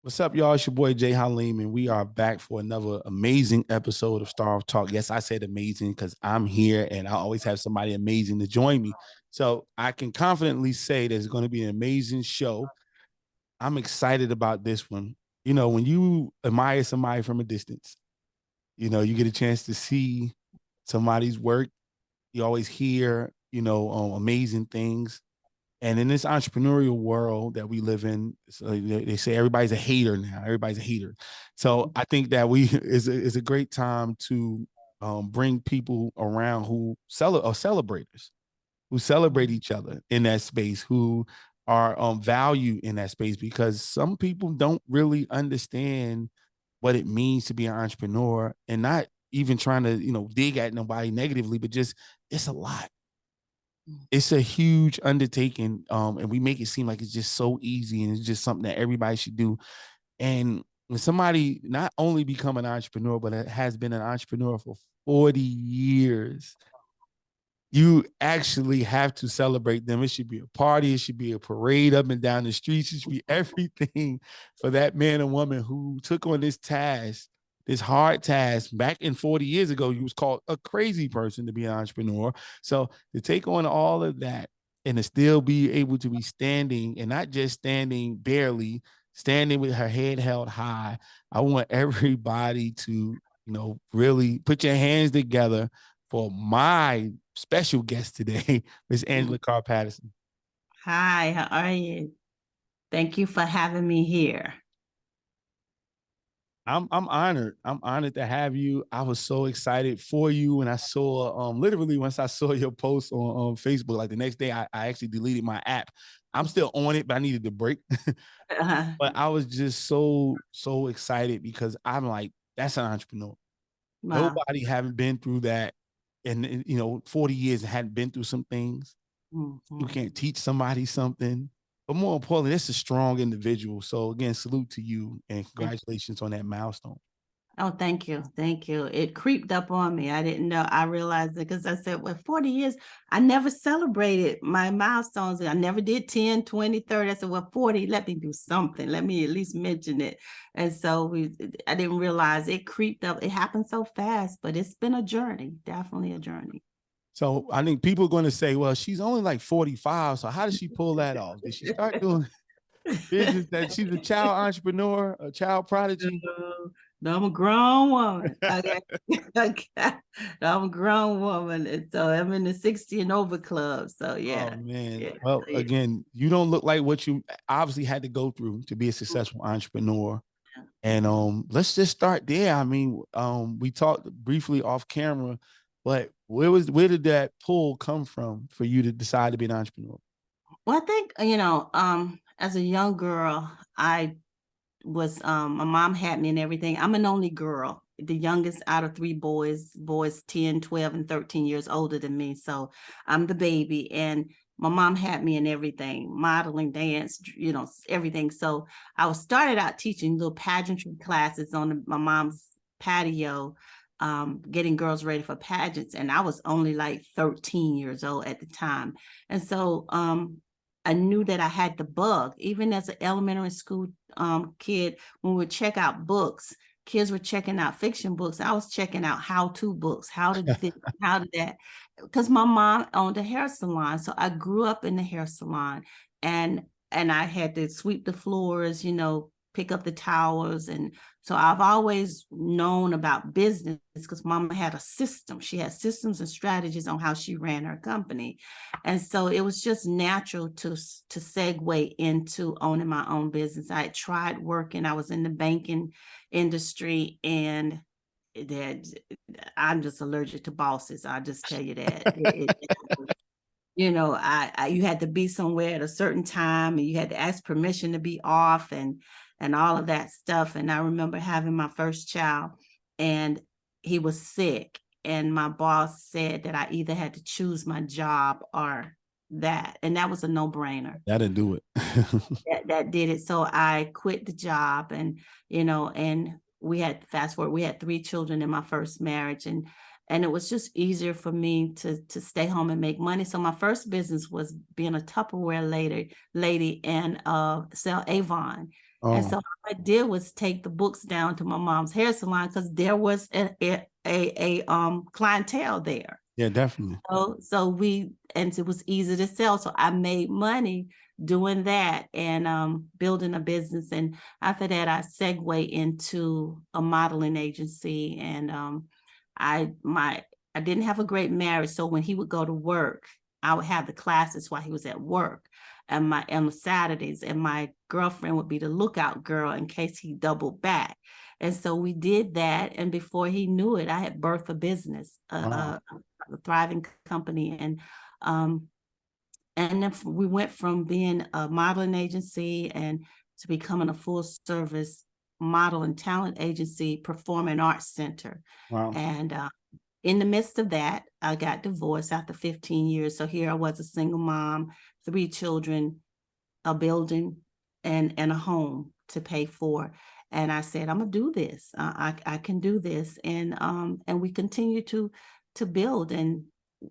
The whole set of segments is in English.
What's up, y'all? It's your boy Jay Halim, and we are back for another amazing episode of S.T.A.R.V.E Talk. Yes, I said amazing because I'm here and I always have somebody amazing to join me. So I can confidently say there's going to be an amazing show. I'm excited about this one. You know, when you admire somebody from a distance, you get a chance to see somebody's work. You always hear, amazing things. And in this entrepreneurial world that we live in, so they say everybody's a hater now. Everybody's a hater. So I think that is a great time to bring people around who are celebrators, who celebrate each other in that space, who are value in that space, because some people don't really understand what it means to be an entrepreneur, and not even trying to dig at nobody negatively, but just it's a lot. It's a huge undertaking, and we make it seem like it's just so easy and it's just something that everybody should do. And when somebody not only become an entrepreneur, but has been an entrepreneur for 40 years, you actually have to celebrate them. It should be a party. It should be a parade up and down the streets. It should be everything for that man and woman who took on this task, this hard task. Back in 40 years ago, you was called a crazy person to be an entrepreneur. So to take on all of that and to still be able to be standing, and not just standing barely, standing with her head held high. I want everybody to, really put your hands together for my special guest today, Miss Angela Carr Patterson. Hi, how are you? Thank you for having me here. I'm honored. I'm honored to have you. I was so excited for you when I saw literally once I saw your post on Facebook, like the next day I actually deleted my app. I'm still on it, but I needed to break. But I was just so excited because I'm like, that's an entrepreneur. Wow. Nobody haven't been through that, and 40 years and hadn't been through some things. You can't teach somebody something, but more importantly, this is a strong individual. So again, salute to you and congratulations on that milestone. Oh, thank you. Thank you. It creeped up on me. I didn't know. I realized it because I said, well, 40 years, I never celebrated my milestones. I never did 10, 20, 30. I said, well, 40, let me do something. Let me at least mention it. And so I didn't realize it creeped up. It happened so fast, but it's been a journey, definitely a journey. So I think people are going to say, well, she's only like 45. So how did she pull that off? Did she start doing business that she's a child entrepreneur, a child prodigy? No, I'm a grown woman. I'm a grown woman. And so I'm in the 60 and over club. So yeah. Oh man. Yeah. Well, Yeah. again, you don't look like what you obviously had to go through to be a successful entrepreneur. And let's just start there. I mean, we talked briefly off camera, but where did that pull come from for you to decide to be an entrepreneur? Well, I think, as a young girl, I was my mom had me and everything. I'm an only girl, the youngest out of three boys 10, 12, and 13 years older than me. So I'm the baby, and my mom had me in everything, modeling, dance, everything. So I was started out teaching little pageantry classes on my mom's patio, getting girls ready for pageants. And I was only like 13 years old at the time. And so I knew that I had the bug, even as an elementary school kid. When we would check out books, kids were checking out fiction books. I was checking out how-to books, how to this, how to that, because my mom owned a hair salon. So I grew up in the hair salon, and I had to sweep the floors, pick up the towels. And so I've always known about business because mama had a system. She had systems and strategies on how she ran her company. And so it was just natural to segue into owning my own business. I had tried working. I was in the banking industry, and that I'm just allergic to bosses. I'll just tell you that. You had to be somewhere at a certain time, and you had to ask permission to be off, and all of that stuff. And I remember having my first child, and he was sick, and my boss said that I either had to choose my job or that, and that was a no-brainer. That didn't do it. that did it. So I quit the job, and and we had, fast forward, we had 3 children in my first marriage, and it was just easier for me to stay home and make money. So my first business was being a Tupperware lady and sell Avon. And Oh, so all I did was take the books down to my mom's hair salon because there was a clientele there. yeah, definitely. And it was easy to sell. So I made money doing that and building a business. And after that, I segued into a modeling agency. And I my I didn't have a great marriage. So when he would go to work, I would have the classes while he was at work and my on the Saturdays, and my girlfriend would be the lookout girl in case he doubled back. And so we did that. And before he knew it, I had birthed a business, Wow. a thriving company. And then we went from being a modeling agency and to becoming a full service model and talent agency, performing arts center. Wow. And in the midst of that, I got divorced after 15 years. So here I was, a single mom, 3 children, a building, and a home to pay for. And I said, I'm gonna do this. I can do this. And we continue to build, and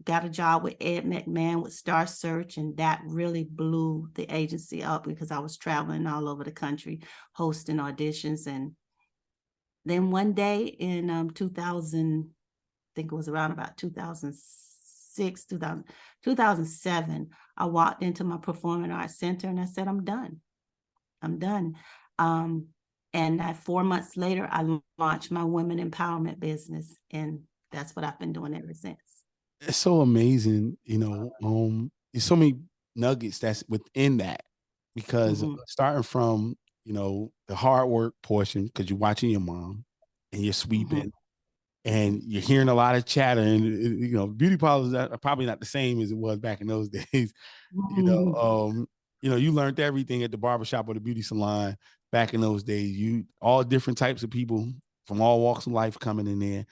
got a job with Ed McMahon with Star Search, and that really blew the agency up because I was traveling all over the country hosting auditions. And then one day in 2000, I think it was around about 2006, 2007, I walked into my performing arts center and I said, I'm done. I'm done. Um, and 4 months later, I launched my women empowerment business. And that's what I've been doing ever since. It's so amazing, there's so many nuggets that's within that because Mm-hmm. starting from, the hard work portion, because you're watching your mom and you're Mm-hmm. sweeping and you're hearing a lot of chatter and, beauty parlors are probably not the same as it was back in those days. you know, Mm-hmm. um, you learned everything at the barbershop or the beauty salon back in those days. You all different types of people from all walks of life coming in there.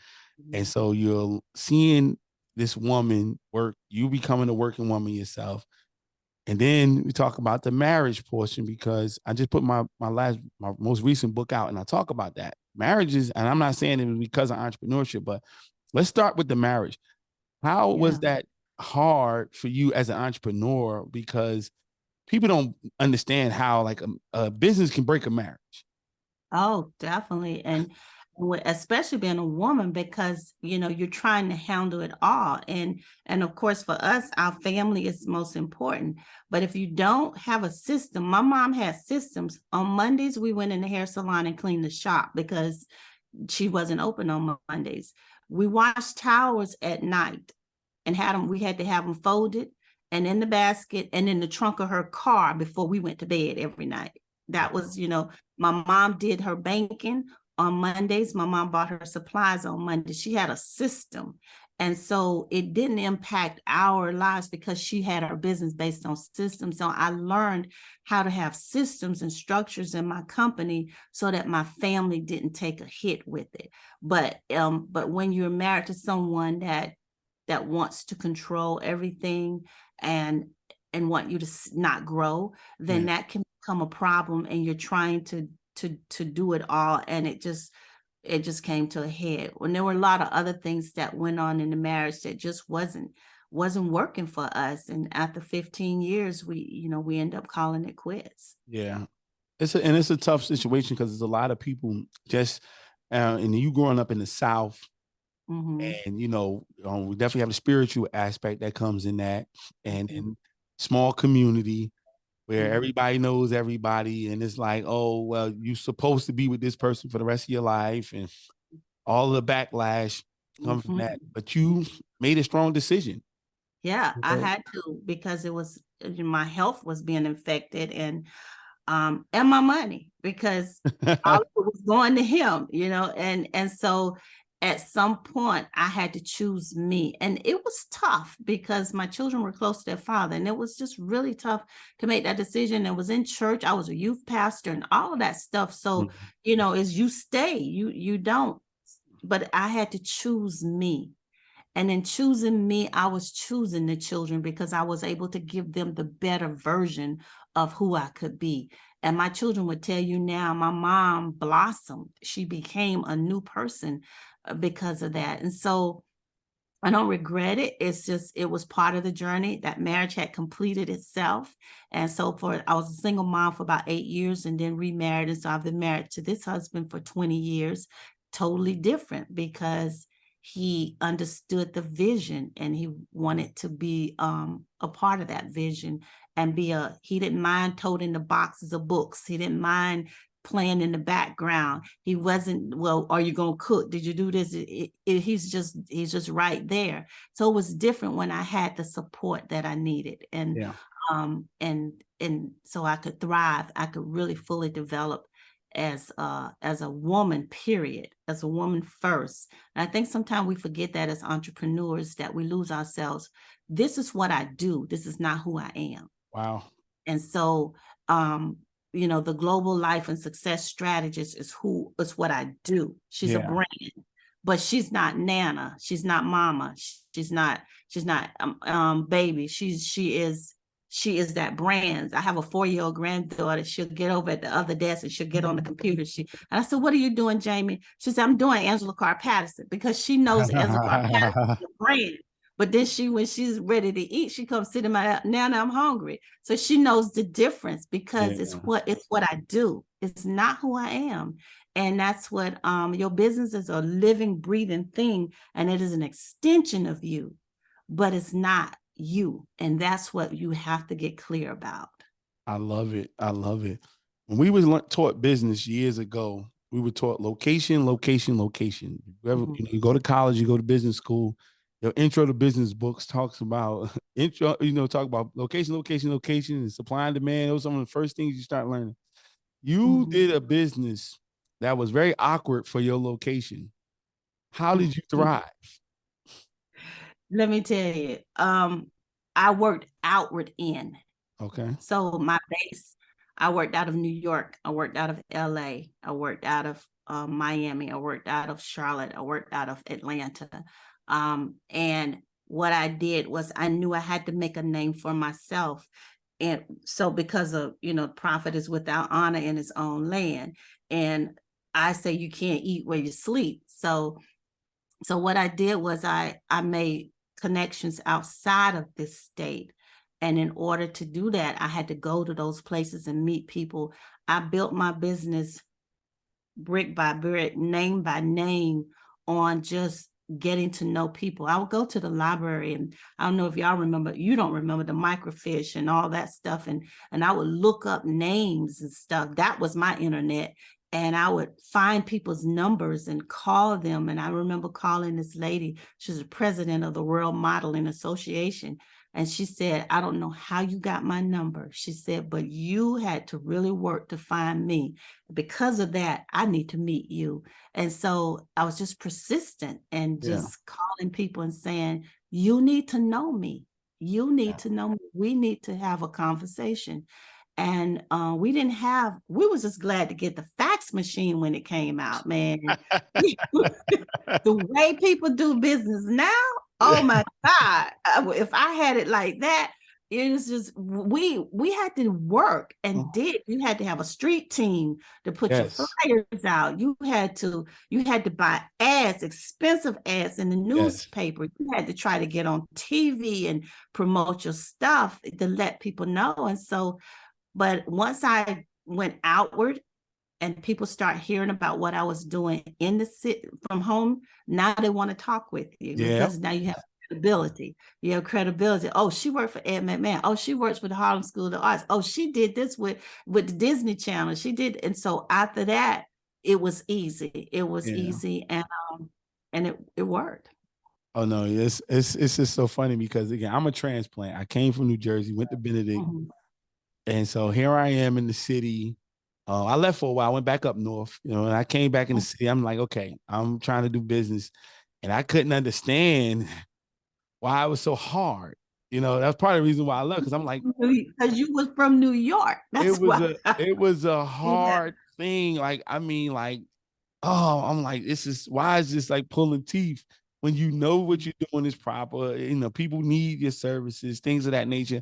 And so you're seeing this woman work, you becoming a working woman yourself. And then we talk about the marriage portion because I just put my most recent book out and I talk about that. Marriages, and I'm not saying it was because of entrepreneurship, but let's start with the marriage. How was Yeah. that hard for you as an entrepreneur? Because people don't understand how like a business can break a marriage. Oh, definitely. And especially being a woman, because you're trying to handle it all. And of course, for us, our family is most important. But if you don't have a system, my mom had systems. On Mondays, we went in the hair salon and cleaned the shop because she wasn't open on Mondays. We washed towels at night and we had to have them folded and in the basket and in the trunk of her car before we went to bed every night. That was, my mom did her banking on Mondays. My mom bought her supplies on Monday. She had a system. And so it didn't impact our lives because she had her business based on systems. So I learned how to have systems and structures in my company so that my family didn't take a hit with it. But when you're married to someone that wants to control everything and want you to not grow, then Yeah. that can become a problem, and you're trying to do it all, and it just came to a head when there were a lot of other things that went on in the marriage that just wasn't working for us. And after 15 years, we end up calling it quits. Yeah. It's a tough situation because there's a lot of people just and you growing up in the South, Mm-hmm. and we definitely have a spiritual aspect that comes in that, and Mm-hmm. in small community where Mm-hmm. everybody knows everybody, and it's like, oh well, you're supposed to be with this person for the rest of your life, and all the backlash comes from that. But you made a strong decision. Yeah, I had to, because it was my health was being infected, and my money, because all of it was going to him, and so at some point I had to choose me, and it was tough because my children were close to their father, and it was just really tough to make that decision. It was in church, I was a youth pastor and all of that stuff. So Mhm. as you stay, you don't, but I had to choose me. And in choosing me, I was choosing the children because I was able to give them the better version of who I could be. And my children would tell you now, my mom blossomed. She became a new person because of that. And so I don't regret it. It's just, it was part of the journey. That marriage had completed itself. And so I was a single mom for about 8 years and then remarried. And so I've been married to this husband for 20 years, totally different because he understood the vision and he wanted to be a part of that vision and he didn't mind toting the boxes of books. He didn't mind playing in the background. He wasn't, well, are you going to cook? Did you do this? He's just right there. So it was different when I had the support that I needed. And, Yeah. and so I could thrive. I could really fully develop as a woman, period, as a woman first. And I think sometimes we forget that as entrepreneurs, that we lose ourselves. This is what I do. This is not who I am. Wow. And so, the Global Life and Success Strategist is what I do. She's a brand, but she's not Nana. She's not Mama. She's not baby. She is that brand. I have a 4-year-old granddaughter. She'll get over at the other desk and she'll get on the computer. And I said, "What are you doing, Jamie?" She said, "I'm doing Angela Carr Patterson," because she knows Angela Carr Patterson is a brand. But then when she's ready to eat, she comes sit in my, now I'm hungry. So she knows the difference because it's what I do. It's not who I am. And that's what your business is, a living, breathing thing. And it is an extension of you, but it's not you. And that's what you have to get clear about. I love it. I love it. When we was taught business years ago, we were taught location, location, location. You go to college, you go to business school. Your intro to business books talks about talk about location, location, location, and supply and demand. Those are some of the first things you start learning. You did a business that was very awkward for your location. How did you thrive? Let me tell you, I worked outward in. Okay. So my base, I worked out of New York. I worked out of LA. I worked out of Miami. I worked out of Charlotte. I worked out of Atlanta. And what I did was I knew I had to make a name for myself. And so because of, prophet is without honor in his own land. And I say you can't eat where you sleep. So what I did was I made connections outside of this state. And in order to do that, I had to go to those places and meet people. I built my business brick by brick, name by name, on just getting to know people. I would go to the library, and I don't know if y'all remember, you don't remember the microfiche and all that stuff. And I would look up names and stuff. That was my internet. And I would find people's numbers and call them. And I remember calling this lady. She was the president of the World Modeling Association. And she said, "I don't know how you got my number." She said, "But you had to really work to find me. Because of that, I need to meet you." And so I was just persistent and just calling people and saying, "You need to know me. You need to know me. We need to have a conversation." And we was just glad to get the fax machine when it came out, man. The way people do business now, oh my God. If I had it like that, it was just, we had to work and you had to have a street team to put your flyers out. You had to buy ads, expensive ads in the newspaper. You had to try to get on TV and promote your stuff to let people know. And so, but once I went outward and people start hearing about what I was doing in the city from home, now they want to talk with you because now you have credibility. You have credibility. Oh, she worked for Ed McMahon. Oh, she works for the Harlem School of the Arts. Oh, she did this with the Disney Channel. She did. And so after that, it was easy. It was easy. And it worked. Oh no, it's just so funny because again, I'm a transplant. I came from New Jersey, went to Benedict. And so here I am in the city. I left for a while, went back up north, and I came back in the city. I'm like, okay, I'm trying to do business. And I couldn't understand why it was so hard. That's part of the reason why I left. Cause I'm like, because you was from New York. That's why. It was a hard thing. Like, I mean, like, oh, I'm like, why is this like pulling teeth when you know what you're doing is proper? People need your services, things of that nature.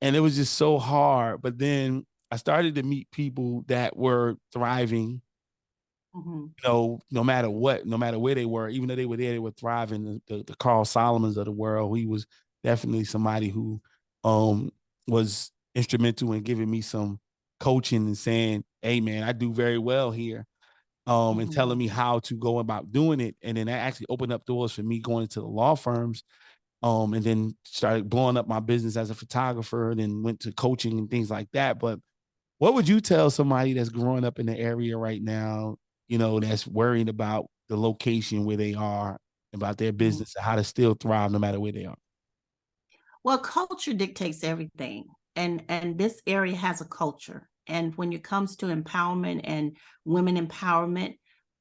And it was just so hard. But then I started to meet people that were thriving. No matter what, no matter where they were, even though they were there, they were thriving. The Carl Solomons of the world, he was definitely somebody who was instrumental in giving me some coaching and saying, hey man, I do very well here. And telling me how to go about doing it. And then that actually opened up doors for me going into the law firms. And then started blowing up my business as a photographer, and then went to coaching and things like that. But what would you tell somebody that's growing up in the area right now, that's worried about the location where they are, about their business, and how to still thrive no matter where they are? Well, culture dictates everything. And this area has a culture. And when it comes to empowerment and women empowerment,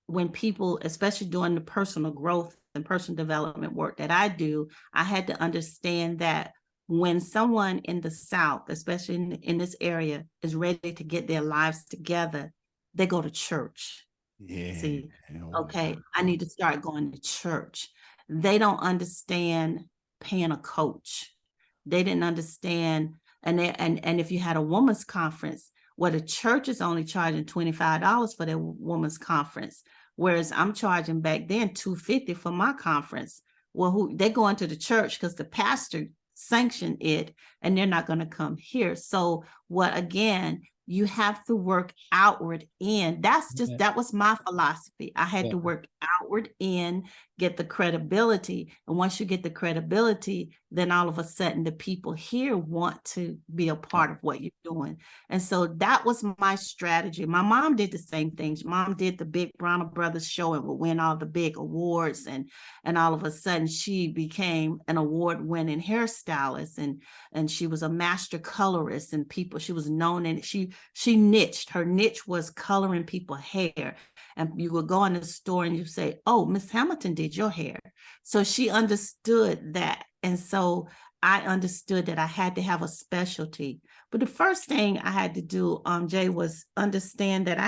when people, especially doing the personal growth and personal development work that I do, I had to understand that when someone in the South, especially in this area, is ready to get their lives together, they go to church. Yeah. See, okay, I need to start going to church. They don't understand paying a coach. They didn't understand, and if you had a women's conference, well, the church is only charging $25 for their women's conference, whereas I'm charging back then $250 for my conference. Well, they go into the church because the pastor sanctioned it, and they're not going to come here. So, what again? You have to work outward in. That was my philosophy. I had to work outward in, get the credibility. And once you get the credibility, then all of a sudden the people here want to be a part of what you're doing. And so that was my strategy. My mom did the same things. Mom did the big Bronner Brothers show and would win all the big awards. And all of a sudden she became an award-winning hairstylist, and she was a master colorist, and she was known, and she niched. Her niche was coloring people hair. And you would go in the store and you say, oh, Miss Hamilton did your hair. So she understood that. And so I understood that I had to have a specialty. But the first thing I had to do, Jay, was understand that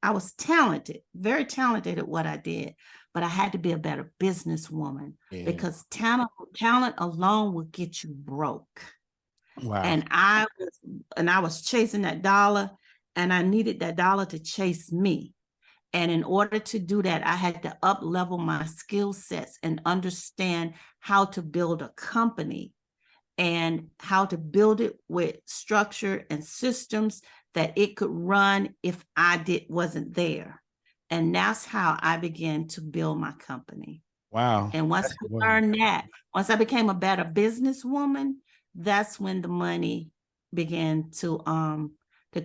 I was talented, very talented at what I did, but I had to be a better businesswoman, because talent alone will get you broke. Wow. And I was chasing that dollar, and I needed that dollar to chase me. And in order to do that, I had to up level my skill sets and understand how to build a company and how to build it with structure and systems that it could run if I wasn't there. And that's how I began to build my company. Wow. And once I learned that, once I became a better businesswoman, that's when the money began to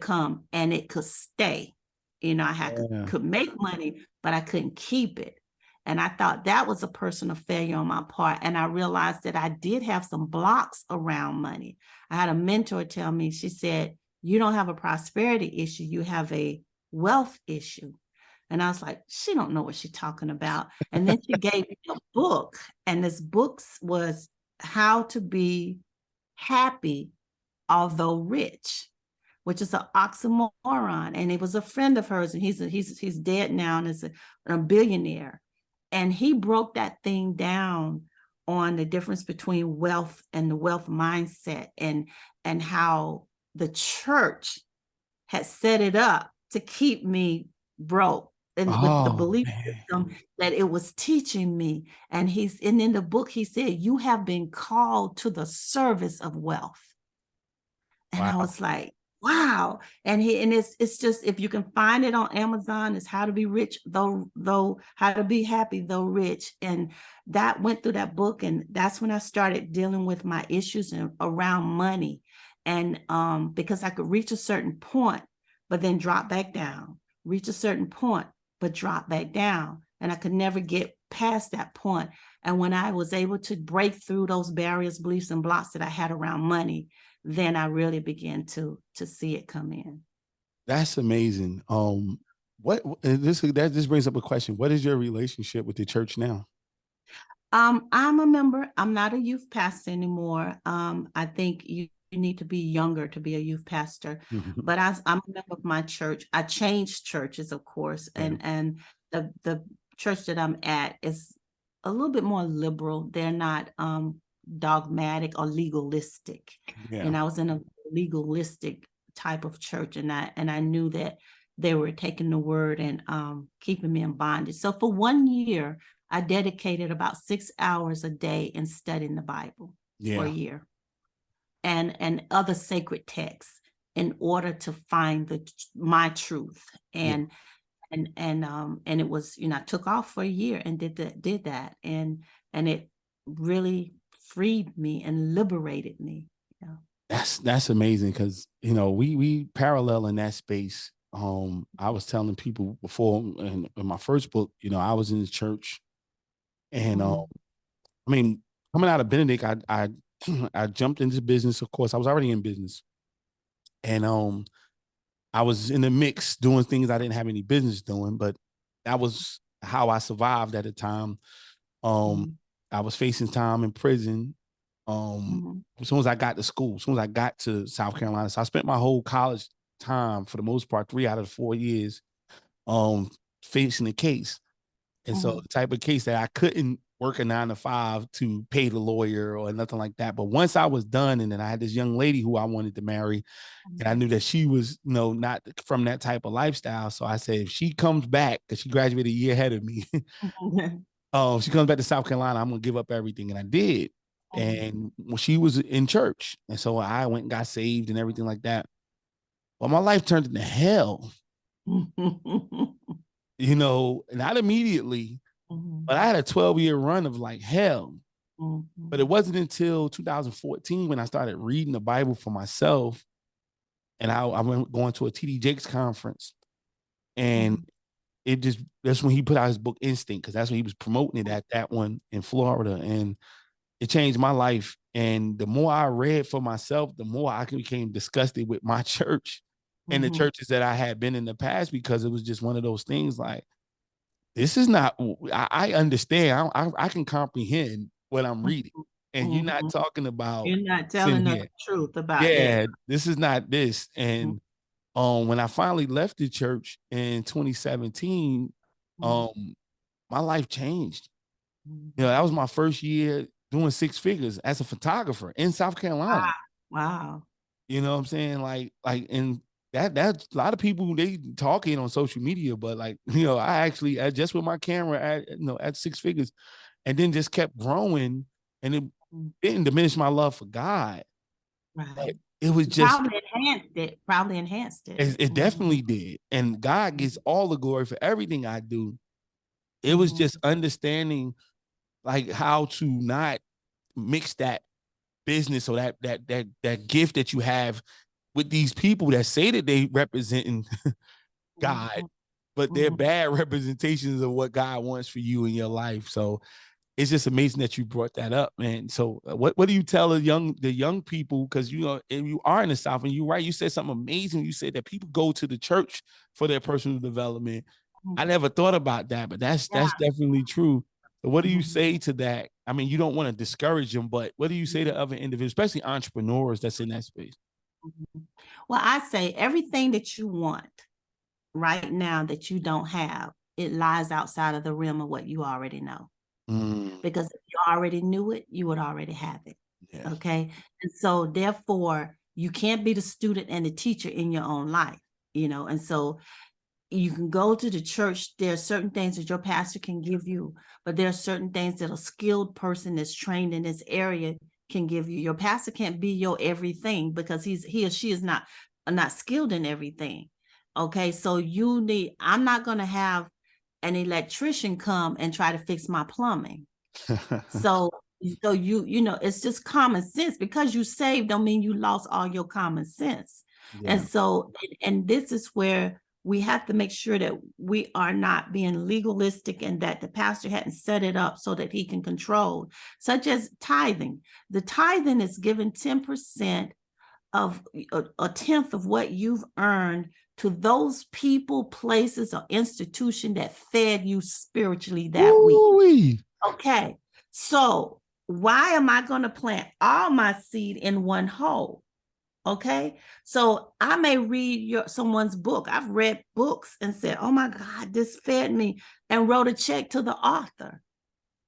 come, and it could stay. Could make money, but I couldn't keep it. And I thought that was a personal failure on my part. And I realized that I did have some blocks around money. I had a mentor tell me, she said, you don't have a prosperity issue, you have a wealth issue. And I was like, she don't know what she's talking about. And then she gave me a book, and this book was How to Be Happy Although Rich, which is an oxymoron. And it was a friend of hers, and he's dead now and is a billionaire. And he broke that thing down on the difference between wealth and the wealth mindset, and how the church had set it up to keep me broke, and with the belief system that it was teaching me. And in the book, he said, you have been called to the service of wealth. And I was like, wow. And it's just, if you can find it on Amazon, it's How to Be Rich, though How to Be Happy Though Rich. And that went through that book. And that's when I started dealing with my issues around money. And because I could reach a certain point, but then drop back down, reach a certain point, but drop back down. And I could never get past that point. And when I was able to break through those barriers, beliefs, and blocks that I had around money, then I really began to see it come in. That's amazing. That just brings up a question. What is your relationship with the church now? I'm a member. I'm not a youth pastor anymore. I think you need to be younger to be a youth pastor. But I'm a member of my church. I changed churches, of course, and the church that I'm at is a little bit more liberal. They're not dogmatic or legalistic. And I was in a legalistic type of church, and I knew that they were taking the word and keeping me in bondage. So for 1 year, I dedicated about 6 hours a day in studying the Bible for a Yeah. year, and other sacred texts in order to find my truth. Yeah. And it was, I took off for a year and did that, and it really freed me and liberated me. Yeah. That's amazing, because we parallel in that space. I was telling people before in my first book, I was in the church, and Mhm. I mean, coming out of Benedict, I I jumped into business. Of course, I was already in business, and I was in the mix doing things I didn't have any business doing, but that was how I survived at the time. Um, Mhm. I was facing time in prison. Mhm. As soon as I got to school, as soon as I got to South Carolina, so I spent my whole college time, for the most part, 3 out of the 4 years, um, facing the case. And so Mhm. the type of case that I couldn't work a 9 to 5 to pay the lawyer or nothing like that. But once I was done, and then I had this young lady who I wanted to marry, and I knew that she was, not from that type of lifestyle. So I said, if she comes back, because she graduated a year ahead of me, Mhm. she comes back to South Carolina, I'm gonna give up everything. And I did. Mhm. And when she was in church, and so I went and got saved and everything like that. But my life turned into hell, not immediately, but I had a 12-year run of like hell. But it Mhm. wasn't until 2014 when I started reading the Bible for myself, and I went going to a TD Jakes conference, and Mhm. that's when he put out his book Instinct, because that's when he was promoting it at that one in Florida, and it changed my life. And the more I read for myself, the more I became disgusted with my church and the Mhm. churches that I had been in the past, because it was just one of those things like, this is not, I understand. I can comprehend what I'm reading. And you're not Mhm. talking about You're not sin telling us here. the truth about that. Yeah, this is not this. Mhm. And when I finally left the church in 2017, Mhm. um, my life changed. Mhm. That was my first year doing 6 figures as a photographer in South Carolina. Wow. You know what I'm saying? And that's a lot of people, they talking on social media, but like, I just with my camera at 6 figures, and then just kept growing, and it Mhm. didn't diminish my love for God, but Right. it was It just, probably enhanced it. Probably enhanced it. it Mhm. definitely did. And God Mhm. gets all the glory for everything I do. It was Mhm. just understanding like how to not mix that business or that gift that you have with these people that say that they representing God, Mhm. but they're Mhm. bad representations of what God wants for you in your life. So it's just amazing that you brought that up, man. So what do you tell the young people? Because you are in the South, and you're right. You said something amazing. You said that people go to the church for their personal development. I Mhm. never thought about that, but that's Yeah. definitely true. So what do you Mhm. say to that? I mean, you don't want to discourage them, but what do you say to other individuals, especially entrepreneurs that's in that space? Mhm. Well, I say everything that you want right now that you don't have, it lies outside of the realm of what you already know. Mm, Because if you already knew it, you would already have it. yeah. Okay. And so therefore, you can't be the student and the teacher in your own life, and so you can go to the church. There are certain things that your pastor can give you, but there are certain things that a skilled person that's trained in this area can give you. Your pastor can't be your everything because he or she is not skilled in everything. Okay, so I'm not going to have an electrician come and try to fix my plumbing. So it's just common sense. Because you saved don't mean you lost all your common sense. And Yeah. so and this is where we have to make sure that we are not being legalistic and that the pastor hadn't set it up so that he can control, such as tithing. The tithing is given 10% of a tenth of what you've earned to those people, places, or institution that fed you spiritually that week. Ooh-wee. Okay, so why am I going to plant all my seed in one hole? Okay, so I may read someone's book. I've read books and said, "Oh my God, this fed me," and wrote a check to the author.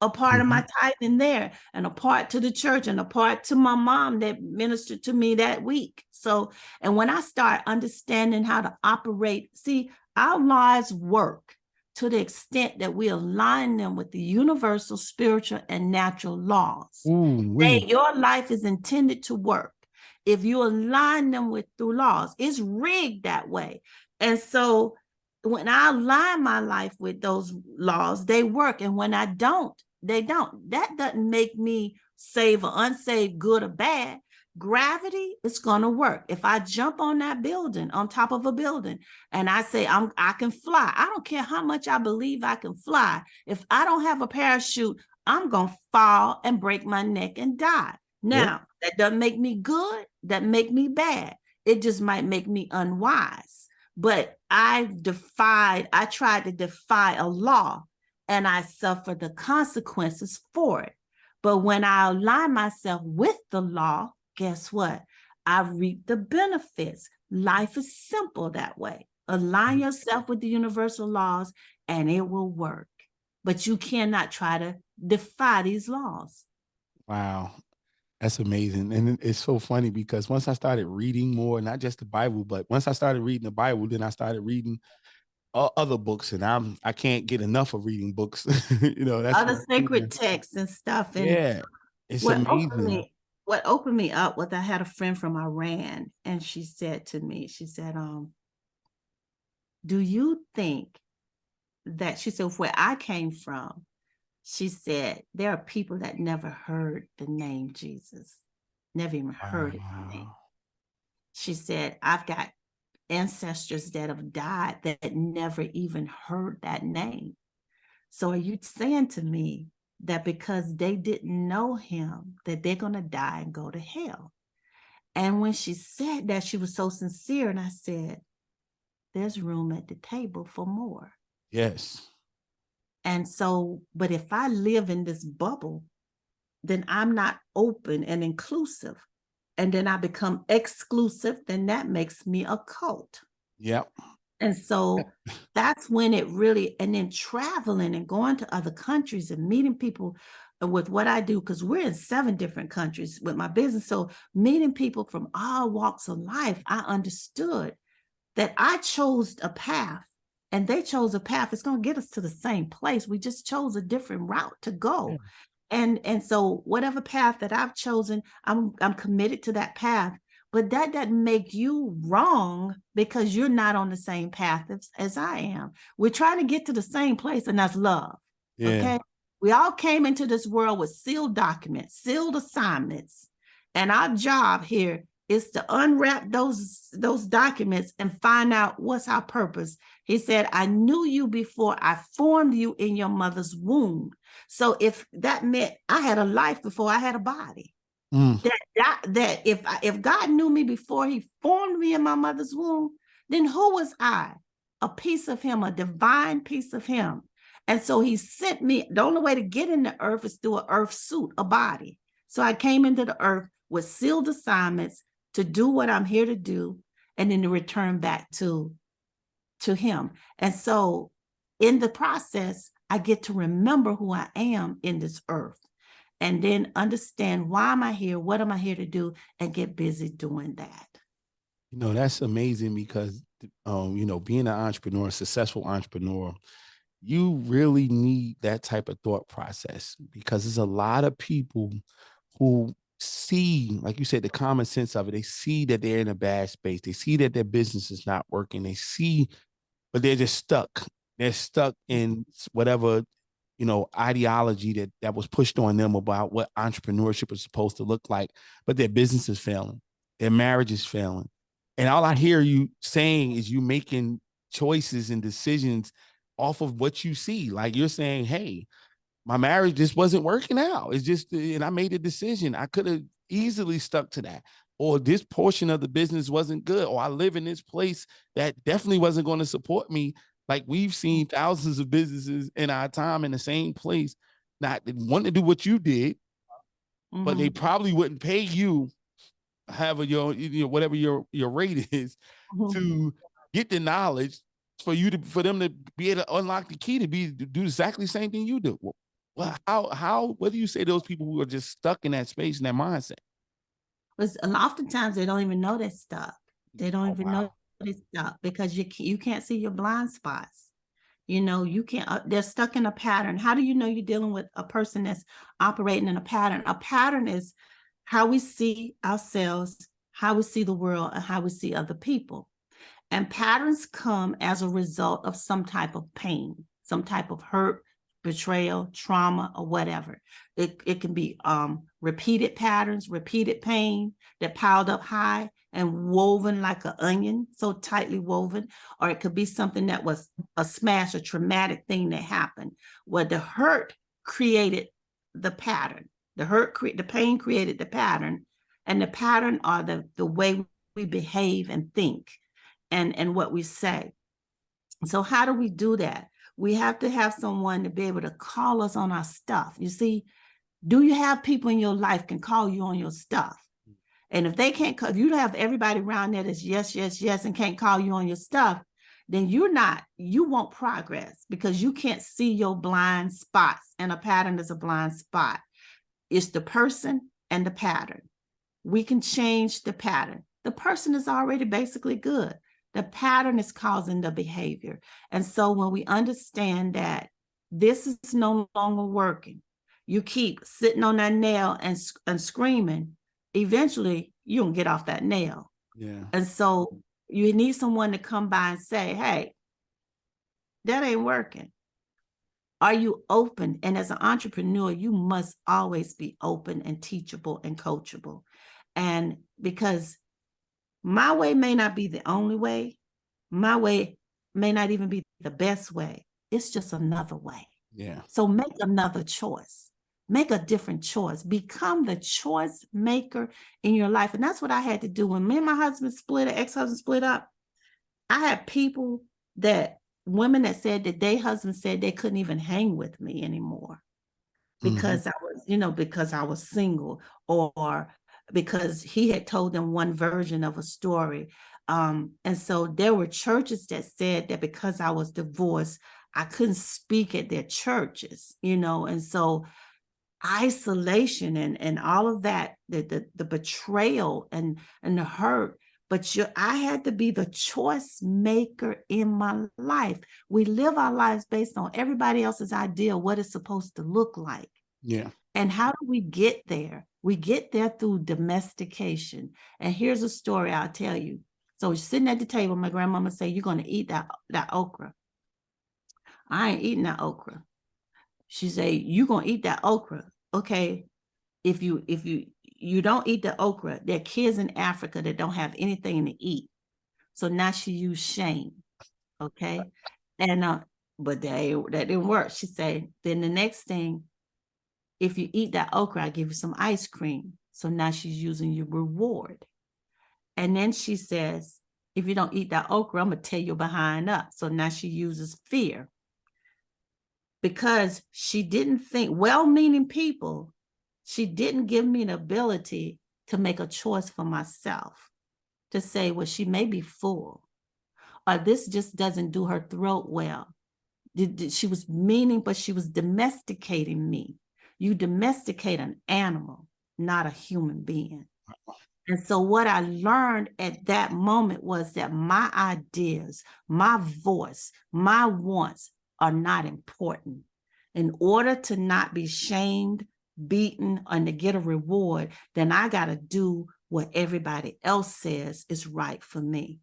a part of my tithing there, and a part to the church, and a part to my mom that ministered to me that week. So, and when I start understanding how to operate, see, our lives work to the extent that we align them with the universal, spiritual, and natural laws. Your life is intended to work if you align them with through laws. It's rigged that way. And so when I align my life with those laws, they work. And when I don't, they don't. That doesn't make me saved or unsaved, good or bad. Gravity is going to work. If I jump on that building, on top of a building, and I say I can fly, I don't care how much I believe I can fly. If I don't have a parachute, I'm going to fall and break my neck and die. Now, that doesn't make me good. That make me bad. It just might make me unwise. But I tried to defy a law, and I suffered the consequences for it. But when I align myself with the law, guess what? I reap the benefits. Life is simple that way. Align yourself with the universal laws and it will work. But you cannot try to defy these laws. Wow. That's amazing. And it's so funny because once I started reading more, not just the Bible, but once I started reading the Bible, then I started reading other books, and I can't get enough of reading books. That's other sacred texts and stuff. And yeah, it's amazing. What opened me up was I had a friend from Iran, and she said to me, she said, do you think that, she said, where I came from, she said, there are people that never heard the name Jesus, never even heard it. She said, I've got ancestors that have died that never even heard that name. So are you saying to me that because they didn't know him, that they're going to die and go to hell? And when she said that, she was so sincere. And I said, there's room at the table for more. Yes. And so, but if I live in this bubble, then I'm not open and inclusive. And then I become exclusive, then that makes me a cult. Yep. And so that's when it really, and then traveling and going to other countries and meeting people with what I do, because we're in 7 different countries with my business. So meeting people from all walks of life, I understood that I chose a path and they chose a path. It's going to get us to the same place. We just chose a different route to go. Yeah. And so whatever path that I've chosen, I'm committed to that path. But that doesn't make you wrong because you're not on the same path as I am. We're trying to get to the same place, and that's love. Yeah. Okay. We all came into this world with sealed documents, sealed assignments. And our job here is to unwrap those documents and find out what's our purpose. He said, I knew you before I formed you in your mother's womb. So if that meant I had a life before I had a body, that if God knew me before he formed me in my mother's womb, then who was I? A piece of him, a divine piece of him. And so he sent me. The only way to get in the earth is through an earth suit, a body. So I came into the earth with sealed assignments to do what I'm here to do, and then to return back to him. And so in the process, I get to remember who I am in this earth, and then understand why am I here, what am I here to do, and get busy doing that. That's amazing because, being an entrepreneur, a successful entrepreneur, you really need that type of thought process, because there's a lot of people who see, like you said, the common sense of it. They see that they're in a bad space. They see that their business is not working. They see, but they're just stuck. They're stuck in whatever, ideology that was pushed on them about what entrepreneurship is supposed to look like, but their business is failing. Their marriage is failing. And all I hear you saying is you making choices and decisions off of what you see. Like you're saying, hey, my marriage just wasn't working out. It's just, and I made a decision. I could have easily stuck to that. Or this portion of the business wasn't good. Or I live in this place that definitely wasn't going to support me. Like we've seen thousands of businesses in our time in the same place, not wanting to do what you did, but they probably wouldn't pay you, however whatever your rate is, to get the knowledge for them to be able to unlock the key to do exactly the same thing you do. Well, what do you say to those people who are just stuck in that space and that mindset? And oftentimes they don't even know they're stuck. They don't Oh, even know wow. they're stuck because you can't see your blind spots. You can't, they're stuck in a pattern. How do you know you're dealing with a person that's operating in a pattern? A pattern is how we see ourselves, how we see the world, and how we see other people. And patterns come as a result of some type of pain, some type of hurt, betrayal, trauma, or whatever. It can be repeated patterns, repeated pain that piled up high and woven like an onion, so tightly woven. Or it could be something that was a smash, a traumatic thing that happened, where the hurt created the pattern. The pain created the pattern, and the pattern are the way we behave and think and what we say. So how do we do that? We have to have someone to be able to call us on our stuff. You see, do you have people in your life can call you on your stuff? And if they can't, if you have everybody around there that's yes, yes, yes, and can't call you on your stuff, then you won't progress because you can't see your blind spots. And a pattern is a blind spot. It's the person and the pattern. We can change the pattern. The person is already basically good. The pattern is causing the behavior. And so when we understand that this is no longer working, you keep sitting on that nail and screaming, eventually you don't get off that nail. Yeah. And so you need someone to come by and say, hey, that ain't working. Are you open? And as an entrepreneur, you must always be open and teachable and coachable. And because my way may not be the only way, my way may not even be the best way. It's just another way. Yeah. So make another choice. Make a different choice. Become the choice maker in your life. And that's what I had to do. When me and my husband ex-husband split up, I had women that said that their husband said they couldn't even hang with me anymore because because I was single, or because he had told them one version of a story. And so there were churches that said that because I was divorced, I couldn't speak at their churches, and so isolation and all of that, the betrayal and the hurt. But I had to be the choice maker in my life. We live our lives based on everybody else's idea of what it's supposed to look like. Yeah. And how do we get there? We get there through domestication. And here's a story I'll tell you. So sitting at the table, my grandmama say, "You're going to eat that okra." I ain't eating that okra. She say, "You going to eat that okra." Okay. If you don't eat the okra, there are kids in Africa that don't have anything to eat. So now she used shame. Okay. And but that didn't work. She said, then the next thing, if you eat that okra, I give you some ice cream. So now she's using your reward. And then she says, if you don't eat that okra, I'm going to tear your behind up. So now she uses fear. Because she didn't think, well-meaning people, she didn't give me an ability to make a choice for myself, to say, well, she may be full, or this just doesn't do her throat well. She was meaning, but she was domesticating me. You domesticate an animal, not a human being. And so what I learned at that moment was that my ideas, my voice, my wants are not important. In order to not be shamed, beaten, and to get a reward, then I got to do what everybody else says is right for me.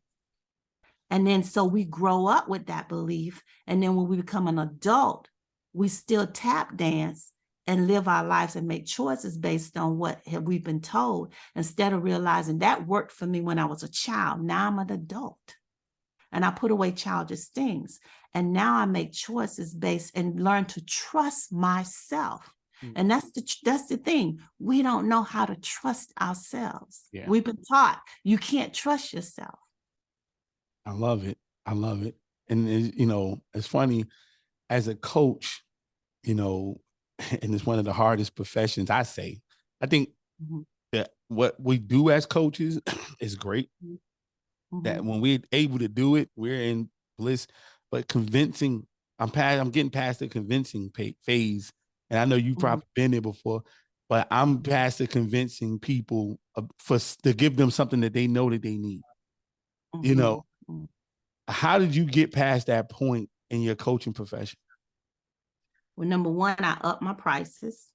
And then so we grow up with that belief. And then when we become an adult, we still tap dance and live our lives and make choices based on what we've been told, instead of realizing that worked for me when I was a child. Now I'm an adult and I put away childish things. And now I make choices based and learn to trust myself. And that's the thing. We don't know how to trust ourselves. Yeah. We've been taught you can't trust yourself. I love it. I love it. And it's funny, as a coach, and it's one of the hardest professions, I say. I think that what we do as coaches is great. That when we're able to do it, we're in bliss. But convincing, I'm getting past the convincing phase And I know you've Mm-hmm. probably been there before, but I'm past the convincing people to give them something that they know that they need. You know, Mm-hmm. how did you get past that point in your coaching profession? Well, number one, I up my prices.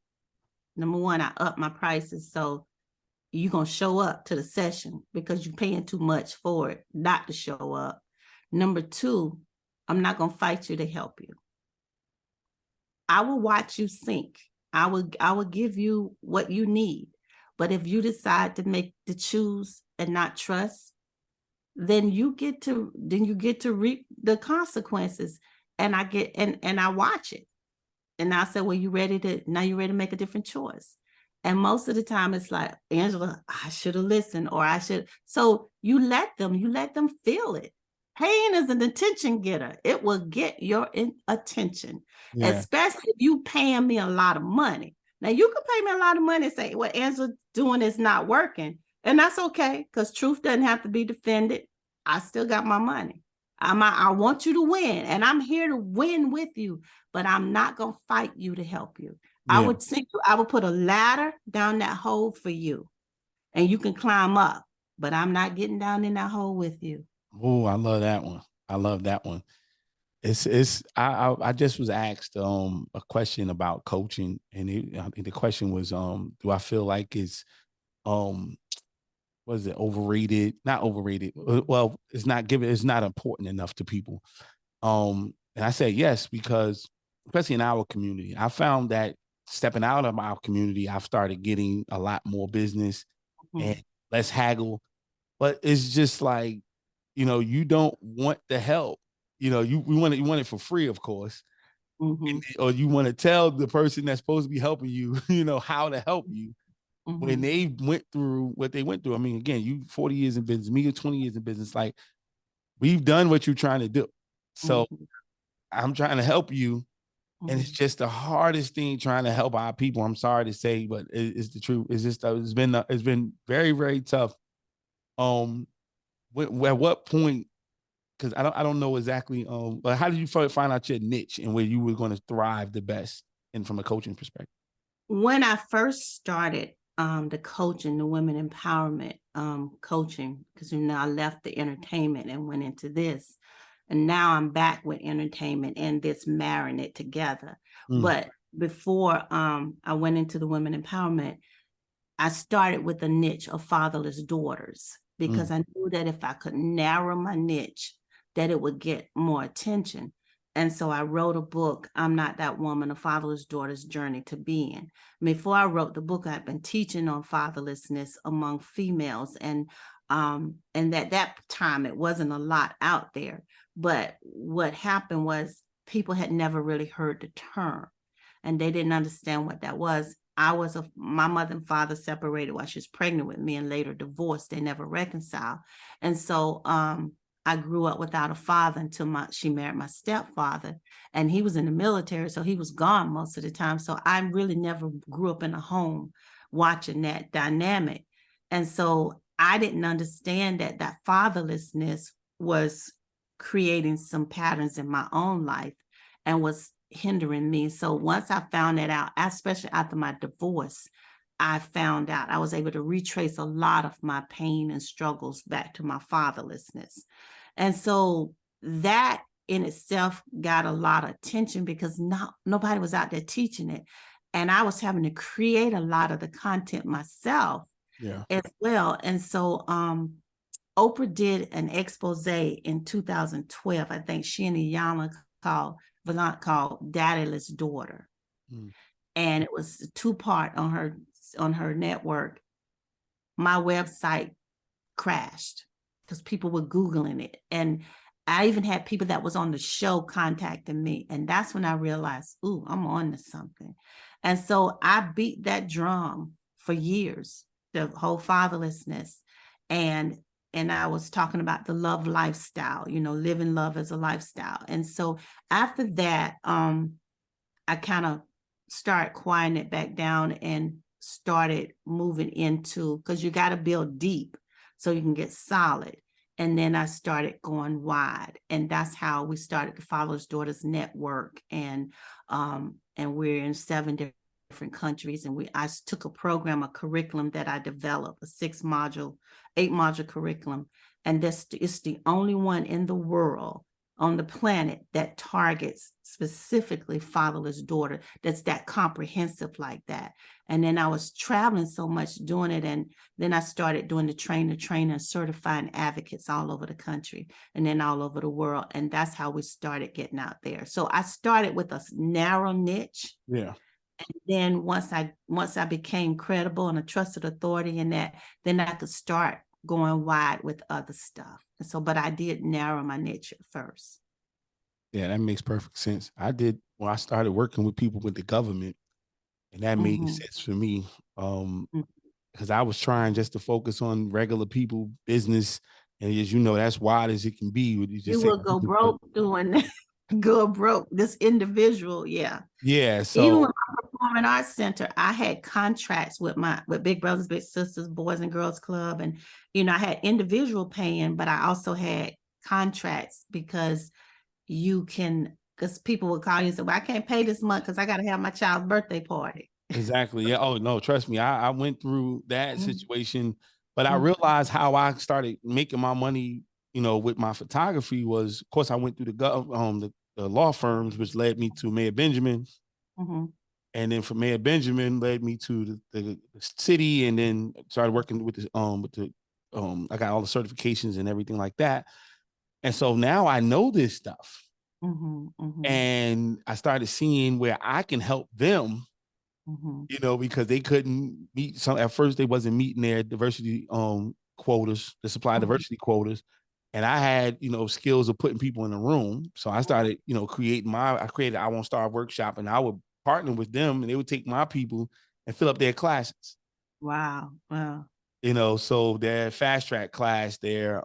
So you're going to show up to the session because you're paying too much for it not to show up. Number two, I'm not going to fight you to help you. I will watch you sink. I will give you what you need. But if you decide to make the choose and not trust, then you get to reap the consequences. And I watch it. And I said, well, you're ready to make a different choice. And most of the time it's like, Angela, I should have listened, or I should. So you let them feel it. Pain is an attention getter. It will get your attention, Yeah. especially if you paying me a lot of money. Now you can pay me a lot of money and say, what Angela doing is not working. And that's okay, because truth doesn't have to be defended. I still got my money. I want you to win, and I'm here to win with you, but I'm not going to fight you to help you. Yeah. I would put a ladder down that hole for you, and you can climb up, but I'm not getting down in that hole with you. Oh, I love that one. I love that one. I just was asked a question about coaching, and I think the question was do I feel like it's what is it, overrated? Not overrated. Well, it's not important enough to people. And I said yes, because especially in our community, I found that stepping out of our community, I've started getting a lot more business and less haggle. But it's just like, you don't want the help. You want it for free, of course. Or you want to tell the person that's supposed to be helping you, how to help you when they went through what they went through. I mean, again, you 40 years in business, me 20 years in business, like we've done what you're trying to do. So I'm trying to help you. And it's just the hardest thing trying to help our people. I'm sorry to say, but it's the truth. It's just, it's been very, very tough. At what point, because I don't know exactly, but how did you find out your niche and where you were going to thrive the best and from a coaching perspective? When I first started the coaching, the women empowerment coaching, because I left the entertainment and went into this. And now I'm back with entertainment and this, marrying it together. But before I went into the women empowerment, I started with a niche of fatherless daughters, because I knew that if I could narrow my niche, that it would get more attention. And so I wrote a book, I'm Not That Woman, A Fatherless Daughter's Journey to Being. Before I wrote the book, I'd been teaching on fatherlessness among females. And at that time, it wasn't a lot out there. But what happened was people had never really heard the term, and they didn't understand what that was. My mother and father separated while she was pregnant with me and later divorced. They never reconciled. And so I grew up without a father until she married my stepfather, and he was in the military, so he was gone most of the time. So I really never grew up in a home watching that dynamic. And so I didn't understand that fatherlessness was creating some patterns in my own life and was hindering me. So once I found that out, especially after my divorce, I found out I was able to retrace a lot of my pain and struggles back to my fatherlessness. And so that in itself got a lot of attention because nobody was out there teaching it. And I was having to create a lot of the content myself as well. And so Oprah did an expose in 2012. I think she and Iyanla called Daddyless Daughter. And it was a 2-part on her network. My website crashed because people were Googling it. And I even had people that was on the show contacting me. And that's when I realized, ooh, I'm on to something. And so I beat that drum for years, the whole fatherlessness. And I was talking about the love lifestyle, living love as a lifestyle. And so after that, I kind of started quieting it back down and started moving into, because you got to build deep so you can get solid. And then I started going wide, and that's how we started the Fatherless Daughters Network. And we're in 7 different countries. And I took a program, a curriculum that I developed, a 8 module curriculum, and it's the only one in the world on the planet that targets specifically fatherless daughter, that's that comprehensive like that. And then I was traveling so much doing it, and then I started doing the trainer, certifying advocates all over the country and then all over the world. And that's how we started getting out there. So I started with a narrow niche. Yeah. And then once I became credible and a trusted authority in that, then I could start going wide with other stuff. And so, but I did narrow my niche first. Yeah, that makes perfect sense. I did when I started working with people with the government, and that made sense for me. Because I was trying just to focus on regular people, business, and as you know, that's wide as it can be. You will go broke doing that. Go broke. This individual, yeah. Yeah. Even So with my performing arts center, I had contracts with Big Brothers Big Sisters, Boys and Girls Club, and I had individual paying, but I also had contracts because people would call you and say, "Well, I can't pay this month because I got to have my child's birthday party." exactly. Yeah. Oh no, trust me. I went through that Mhm. situation, but I Mhm. realized how I started making my money, with my photography was, of course, I went through the law firms, which led me to Mayor Benjamin. Mhm. And then from Mayor Benjamin led me to the city, and then started working with I got all the certifications and everything like that. And so now I know this stuff. Mhm. Mhm. And I started seeing where I can help them, Mhm. because they couldn't meet at first they wasn't meeting their diversity quotas, the supply Mhm. diversity quotas. And I had, skills of putting people in a room. So I started, I created I Won't Starve workshop, and I would partner with them, and they would take my people and fill up their classes. Wow. Wow. So their fast track class, their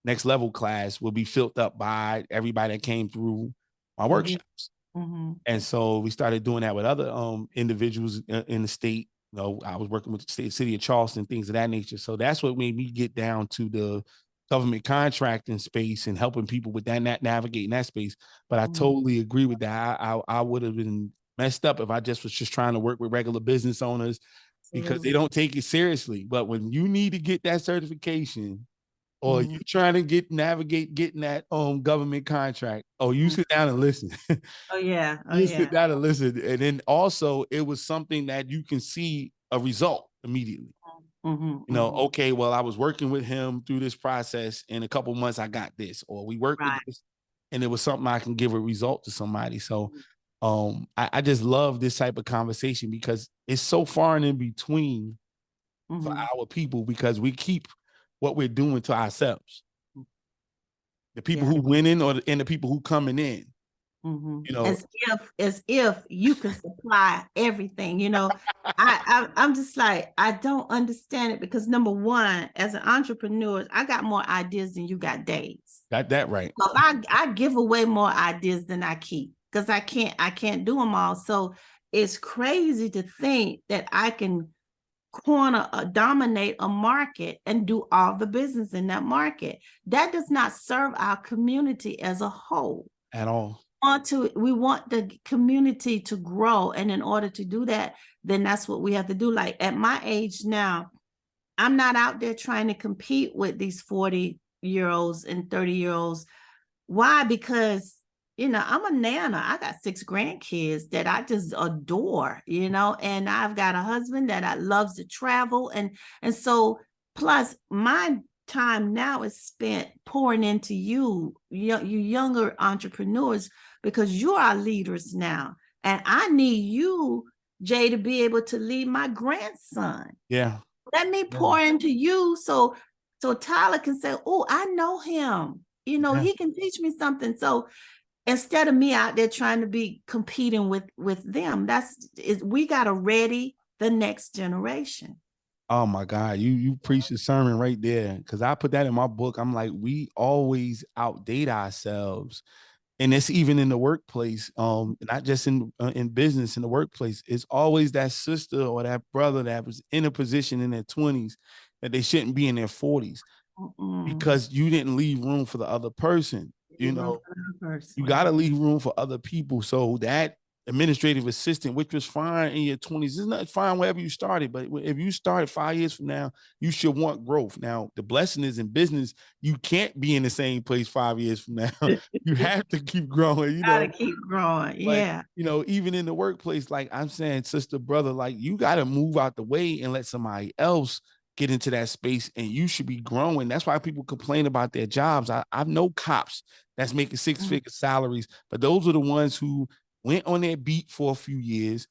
next level class will be filled up by everybody that came through my Mhm. workshops. Mhm. And so we started doing that with other individuals in the state. I was working with the city of Charleston, things of that nature. So that's what made me get down to the government contracting space and helping people with that, navigating that space. But I Mhm. totally agree with that. I would have been messed up if I just was just trying to work with regular business owners, because they Absolutely. don't take it seriously. But when you need to get that certification, or Mhm. you trying to navigate getting that government contract, you Mhm. sit down and listen. Oh yeah. Oh You sit yeah. down and listen. And then also it was something that you can see a result immediately. Mhm. Mhm. Okay, well, I was working with him through this process. In a couple months, I got this, or we worked with Right. this, and it was something I can give a result to somebody. So I just love this type of conversation, because it's so far and in between for Mhm. our people, because we keep what we're doing to ourselves. The people Yeah. who winning and the people who coming in, Mm-hmm. you know, As if you can supply everything, I'm just like, I don't understand it, because number one, as an entrepreneur, I got more ideas than you got days. got that right. So I give away more ideas than I keep, because I can't do them all. So it's crazy to think that I can dominate a market and do all the business in that market. That does not serve our community as a whole. At all. We want the community to grow, and in order to do that, then that's what we have to do. Like at my age now, I'm not out there trying to compete with these 40-year-olds and 30-year-olds. Why? Because I'm a nana. I got 6 grandkids that I just adore, and I've got a husband that loves to travel, and so plus my time now is spent pouring into you younger entrepreneurs, because you are leaders now, and I need you, Jay, to be able to lead my grandson. Yeah. Let me pour into you, so Tyler can say, "Oh, I know him. Yeah. He can teach me something." So instead of me out there trying to be competing with them, we got to ready the next generation. Oh my God, you preach the sermon right there, because I put that in my book. I'm like, we always outdate ourselves, and it's even in the workplace, not just in business. In the workplace, it's always that sister or that brother that was in a position in their 20s that they shouldn't be in their 40s. because you didn't leave room for the other person. You know, you got to leave room for other people. So that administrative assistant, which was fine in your 20s, is not fine wherever you started. But if you started 5 years from now, you should want growth. Now, the blessing is in business, you can't be in the same place 5 years from now. You have to keep growing, you know. Gotta keep growing. Like, Yeah. you know, even in the workplace, like I'm saying, sister, brother, like you got to move out the way and let somebody else get into that space, and you should be growing. That's why people complain about their jobs. I know cops that's making six-figure salaries, but those are the ones who went on their beat for a few years,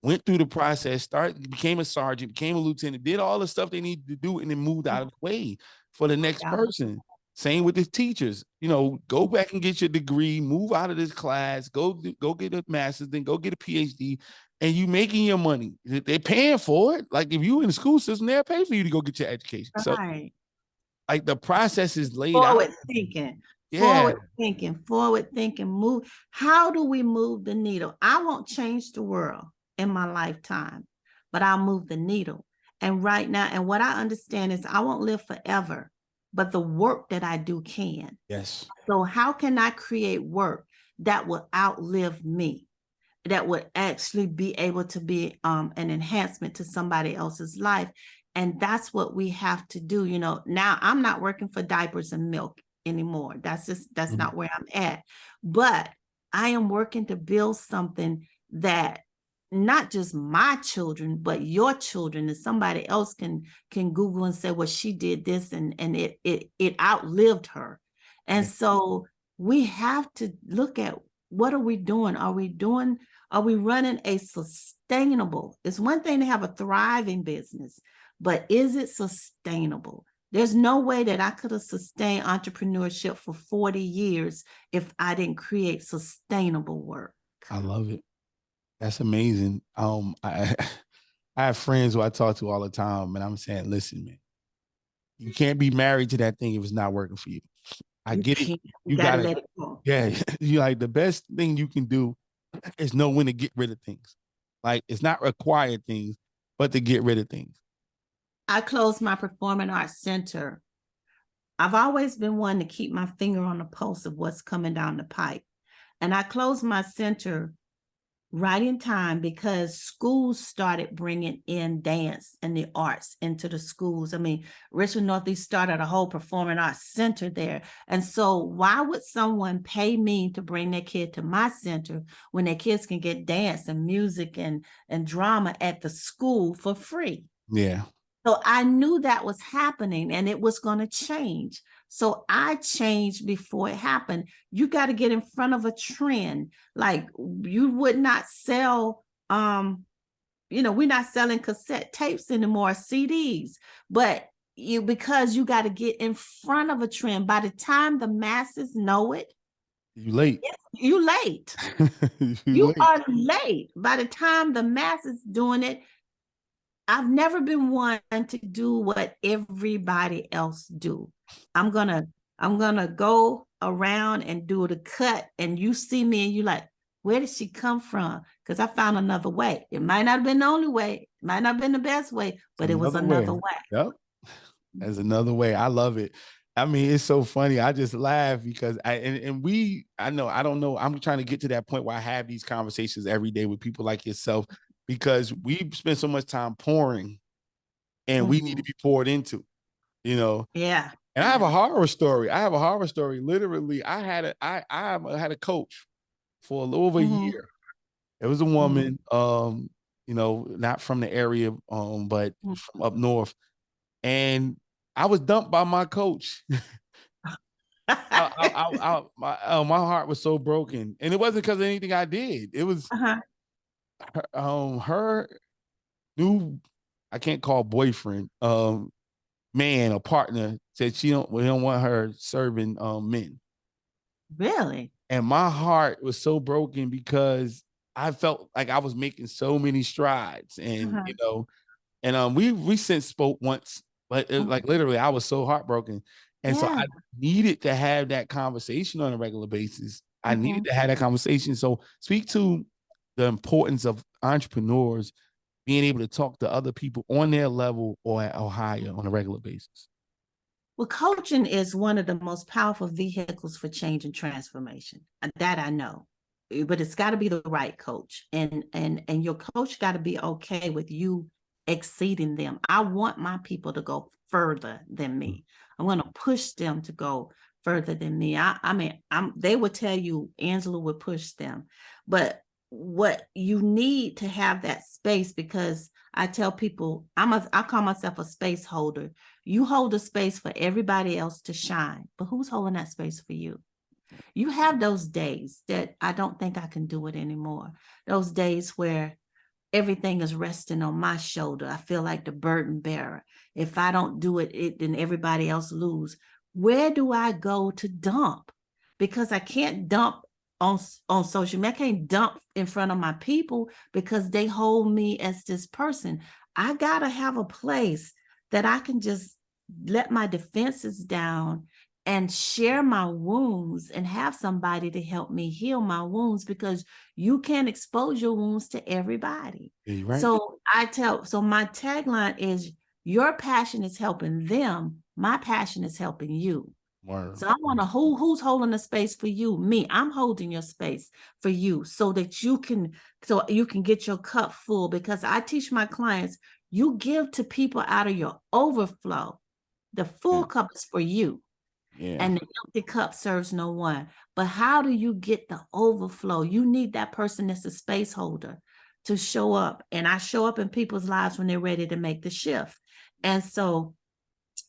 went through the process, became a sergeant, became a lieutenant, did all the stuff they needed to do, and then moved out of the way for the next person. Same with the teachers. You know, go back and get your degree, move out of this class, go get a master's, then go get a PhD, and you making your money. They're paying for it. Like if you in the school system, they'll pay for you to go get your education. So like the process is laid out. Forward thinking. Yeah. Forward thinking. Move. How do we move the needle? I won't change the world in my lifetime, but I'll move the needle. And right now, and what I understand is I won't live forever, but the work that I do can. Yes. So how can I create work that will outlive me, that would actually be able to be an enhancement to somebody else's life? And that's what we have to do. You know, now I'm not working for diapers and milk anymore. That's not where I'm at. But I am working to build something that not just my children, but your children, and somebody else can Google and say, well, she did this and it outlived her. And so we have to look at, what are we doing? Are we running a sustainable? It's one thing to have a thriving business, but is it sustainable? There's no way that I could have sustained entrepreneurship for 40 years if I didn't create sustainable work. I love it. That's amazing. I have friends who I talk to all the time, and I'm saying, listen, man, you can't be married to that thing if it's not working for you. I get it. You gotta let it go. Yeah, you like the best thing you can do is know when to get rid of things. Like it's not required things, but to get rid of things. I closed my performing arts center. I've always been one to keep my finger on the pulse of what's coming down the pipe. And I closed my center right in time because schools started bringing in dance and the arts into the schools. I mean, Richmond Northeast started a whole performing arts center there. And so why would someone pay me to bring their kid to my center when their kids can get dance and music and drama at the school for free? Yeah. So I knew that was happening and it was going to change. So I changed before it happened. You got to get in front of a trend. Like you would not sell, we're not selling cassette tapes anymore, CDs, but because you got to get in front of a trend. By the time the masses know it, you late. You late. You are late. By the time the masses doing it, I've never been one to do what everybody else do. I'm gonna go around and do the cut, and you see me and you like, where did she come from? Because I found another way. It might not have been the only way, it might not have been the best way, but it was another way. Yep. There's another way. I love it. I mean, it's so funny. I just laugh because I don't know. I'm trying to get to that point where I have these conversations every day with people like yourself, because we spend so much time pouring and we need to be poured into, Yeah. And I have a horror story. Literally, I had a coach for a little over a year. It was a woman, not from the area, but from up north. And I was dumped by my coach. My heart was so broken, and it wasn't because of anything I did. It was her new, I can't call boyfriend, man or partner said we don't want her serving men. Really? And my heart was so broken because I felt like I was making so many strides, and we since spoke once, but it, like literally I was so heartbroken. And so I needed to have that conversation on a regular basis. I needed to have that conversation. So speak to the importance of entrepreneurs being able to talk to other people on their level or higher on a regular basis. Well, coaching is one of the most powerful vehicles for change and transformation. That I know. But it's got to be the right coach. And your coach got to be okay with you exceeding them. I want my people to go further than me. I want to push them to go further than me. I mean, they would tell you Angela would push them. But what you need to have that space, because I tell people I call myself a space holder. You hold a space for everybody else to shine, but who's holding that space for you? You have those days that I don't think I can do it anymore. Those days where everything is resting on my shoulder. I feel like the burden bearer. If I don't do it, then everybody else lose. Where do I go to dump? Because I can't dump on social media. I can't dump in front of my people because they hold me as this person. I gotta have a place that I can just let my defenses down and share my wounds and have somebody to help me heal my wounds, because you can't expose your wounds to everybody. Yeah, right. So my tagline is, your passion is helping them. My passion is helping you. Word. So I want to who's holding the space for you? Me. I'm holding your space for you so you can get your cup full, because I teach my clients, you give to people out of your overflow. The full cup is for you. Yeah. And the empty cup serves no one. But how do you get the overflow? You need that person that's a space holder to show up. And I show up in people's lives when they're ready to make the shift. And so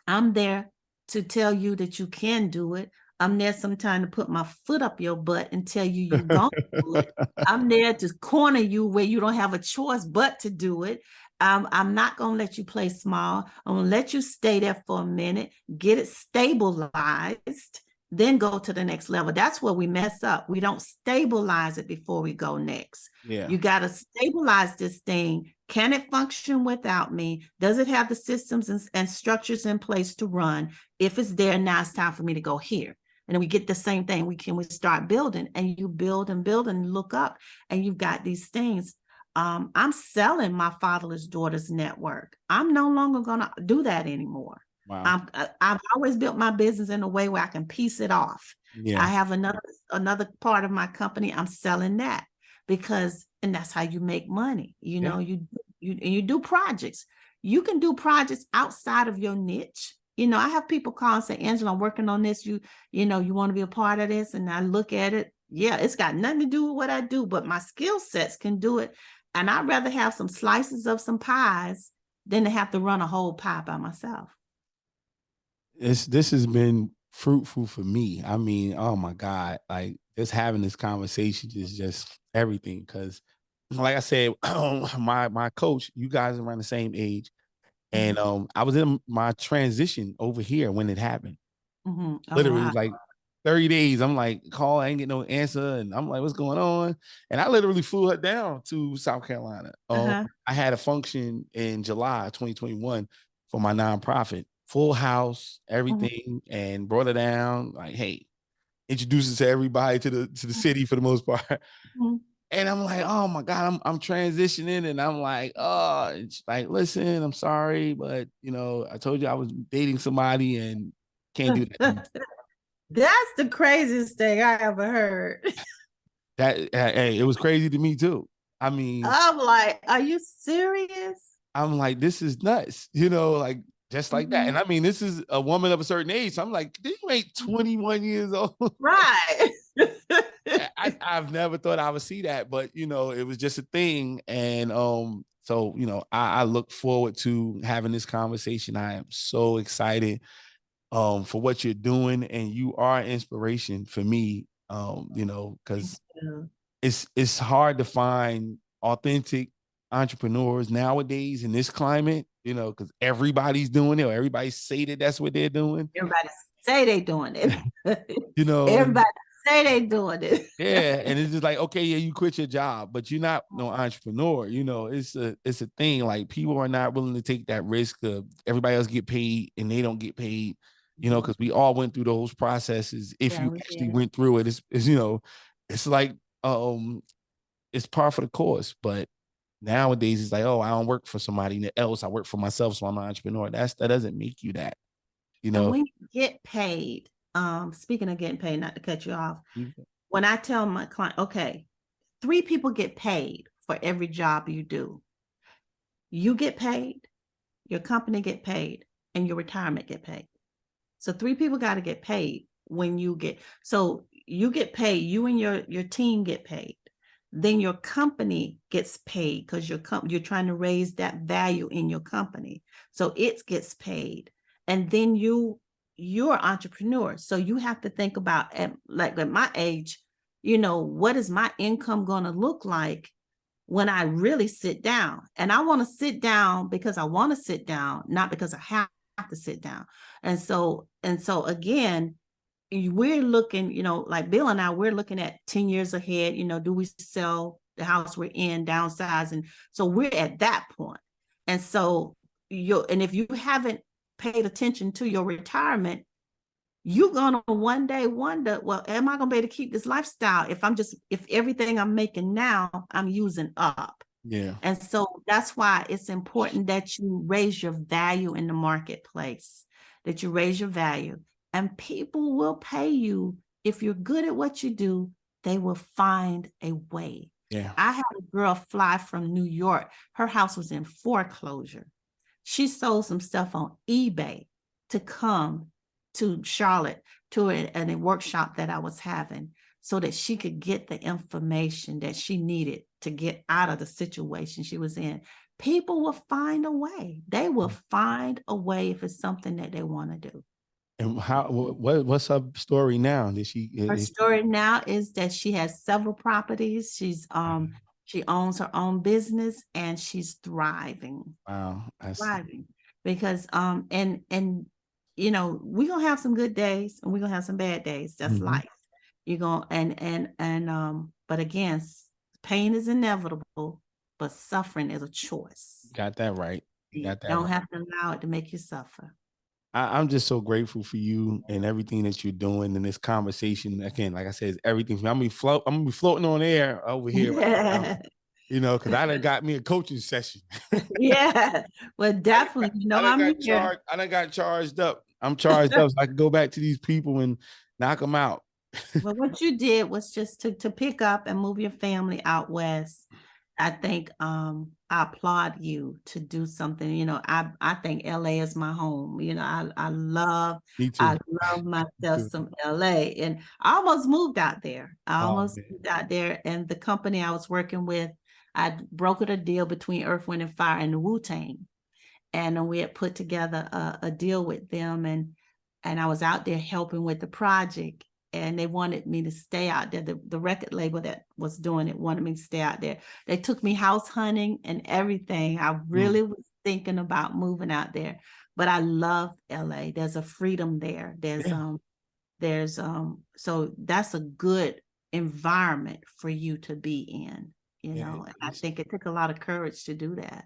I'm there to tell you that you can do it. I'm there sometimes to put my foot up your butt and tell you you're going to do it. I'm there to corner you where you don't have a choice but to do it. I'm not going to let you play small. I'm going to let you stay there for a minute, get it stabilized, then go to the next level. That's where we mess up. We don't stabilize it before we go next. Yeah. You got to stabilize this thing. Can it function without me? Does it have the systems and structures in place to run? If it's there, now it's time for me to go here. And then we get the same thing. We start building, and you build and build and look up, and you've got these things. I'm selling my Fatherless Daughters Network. I'm no longer going to do that anymore. Wow. I've always built my business in a way where I can piece it off. Yeah. I have another part of my company. I'm selling that and that's how you make money. You know, you do projects. You can do projects outside of your niche. You know, I have people call and say, Angela, I'm working on this. You want to be a part of this? And I look at it. Yeah, it's got nothing to do with what I do, but my skill sets can do it. And I'd rather have some slices of some pies than to have to run a whole pie by myself. This has been fruitful for me. I mean, oh my God, like just having this conversation is just everything. Cause like I said, my coach, you guys are around the same age. And I was in my transition over here when it happened. Mm-hmm. Oh, Literally, wow. like 30 days. I'm like, call, I ain't get no answer. And I'm like, what's going on? And I literally flew her down to South Carolina. I had a function in July 2021 for my nonprofit, full house, everything, and brought her down. Like, hey, introduce it to everybody to the city for the most part. And I'm like, oh my God, I'm transitioning. And I'm like, oh, it's like, listen, I'm sorry, but I told you I was dating somebody and can't do that. That's the craziest thing I ever heard. Hey, it was crazy to me too. I mean, I'm like, are you serious? I'm like, this is nuts, like just like that. And I mean, this is a woman of a certain age. So I'm like, you ain't 21 years old. Right. I've never thought I would see that, but it was just a thing. And so I look forward to having this conversation. I am so excited for what you're doing, and you are inspiration for me. Because it's hard to find authentic entrepreneurs nowadays in this climate, because everybody's doing it, or everybody say that that's what they're doing. Everybody say they doing it. Everybody say they doing it. Yeah, and it's just like, okay, yeah, you quit your job, but you're not no entrepreneur. It's a thing. Like, people are not willing to take that risk of everybody else get paid and they don't get paid. Because we all went through those processes. If you actually went through it, it's it's like it's par for the course. But nowadays it's like, oh, I don't work for somebody else. I work for myself, so I'm an entrepreneur. That doesn't make you that. you And know. when you get paid, speaking of getting paid, not to cut you off, when I tell my client, okay, 3 people get paid for every job you do. You get paid, your company get paid, and your retirement get paid. So 3 people got to get paid when you get, so you get paid, you and your team get paid. Then your company gets paid because you're trying to raise that value in your company. So it gets paid. And then you're an entrepreneur. So you have to think about at my age, what is my income going to look like when I really sit down? And I want to sit down because I want to sit down, not because I have to sit down. And so again, we're looking, like Bill and I, we're looking at 10 years ahead. Do we sell the house we're in, downsize? And so we're at that point. And so and if you haven't paid attention to your retirement, you're gonna one day wonder, well, am I gonna be able to keep this lifestyle if everything I'm making now I'm using up? Yeah. And so that's why it's important that you raise your value in the marketplace, that you raise your value, and people will pay you. If you're good at what you do, they will find a way. Yeah. I had a girl fly from New York. Her house was in foreclosure. She sold some stuff on eBay to come to Charlotte to a workshop that I was having, so that she could get the information that she needed to get out of the situation she was in. People will find a way. They will find a way if it's something that they want to do. And what's her story now? Her story now is that she has several properties. She owns her own business and she's thriving. Wow. Thriving. Because we're gonna have some good days and we're gonna have some bad days. That's life. You're going but again, pain is inevitable, but suffering is a choice. Got that right. You don't have to allow it to make you suffer. I'm just so grateful for you and everything that you're doing in this conversation. Again, like I said, it's everything. I'm gonna be floating on air over here right now, because I done got me a coaching session. Yeah, well, definitely. I'm here. I done got charged up. I'm charged up so I can go back to these people and knock them out. Well, what you did was just to pick up and move your family out west. I think I applaud you to do something. I think LA is my home. I love Me too. myself some LA, and I almost moved out there. Moved out there, and the company I was working with, I brokered a deal between Earth, Wind, and Fire and the Wu-Tang, and we had put together a deal with them, and I was out there helping with the project. And they wanted me to stay out there. The record label that was doing it wanted me to stay out there. They took me house hunting and everything. I really was thinking about moving out there, but I love LA. There's a freedom there. So that's a good environment for you to be in, and I think it took a lot of courage to do that.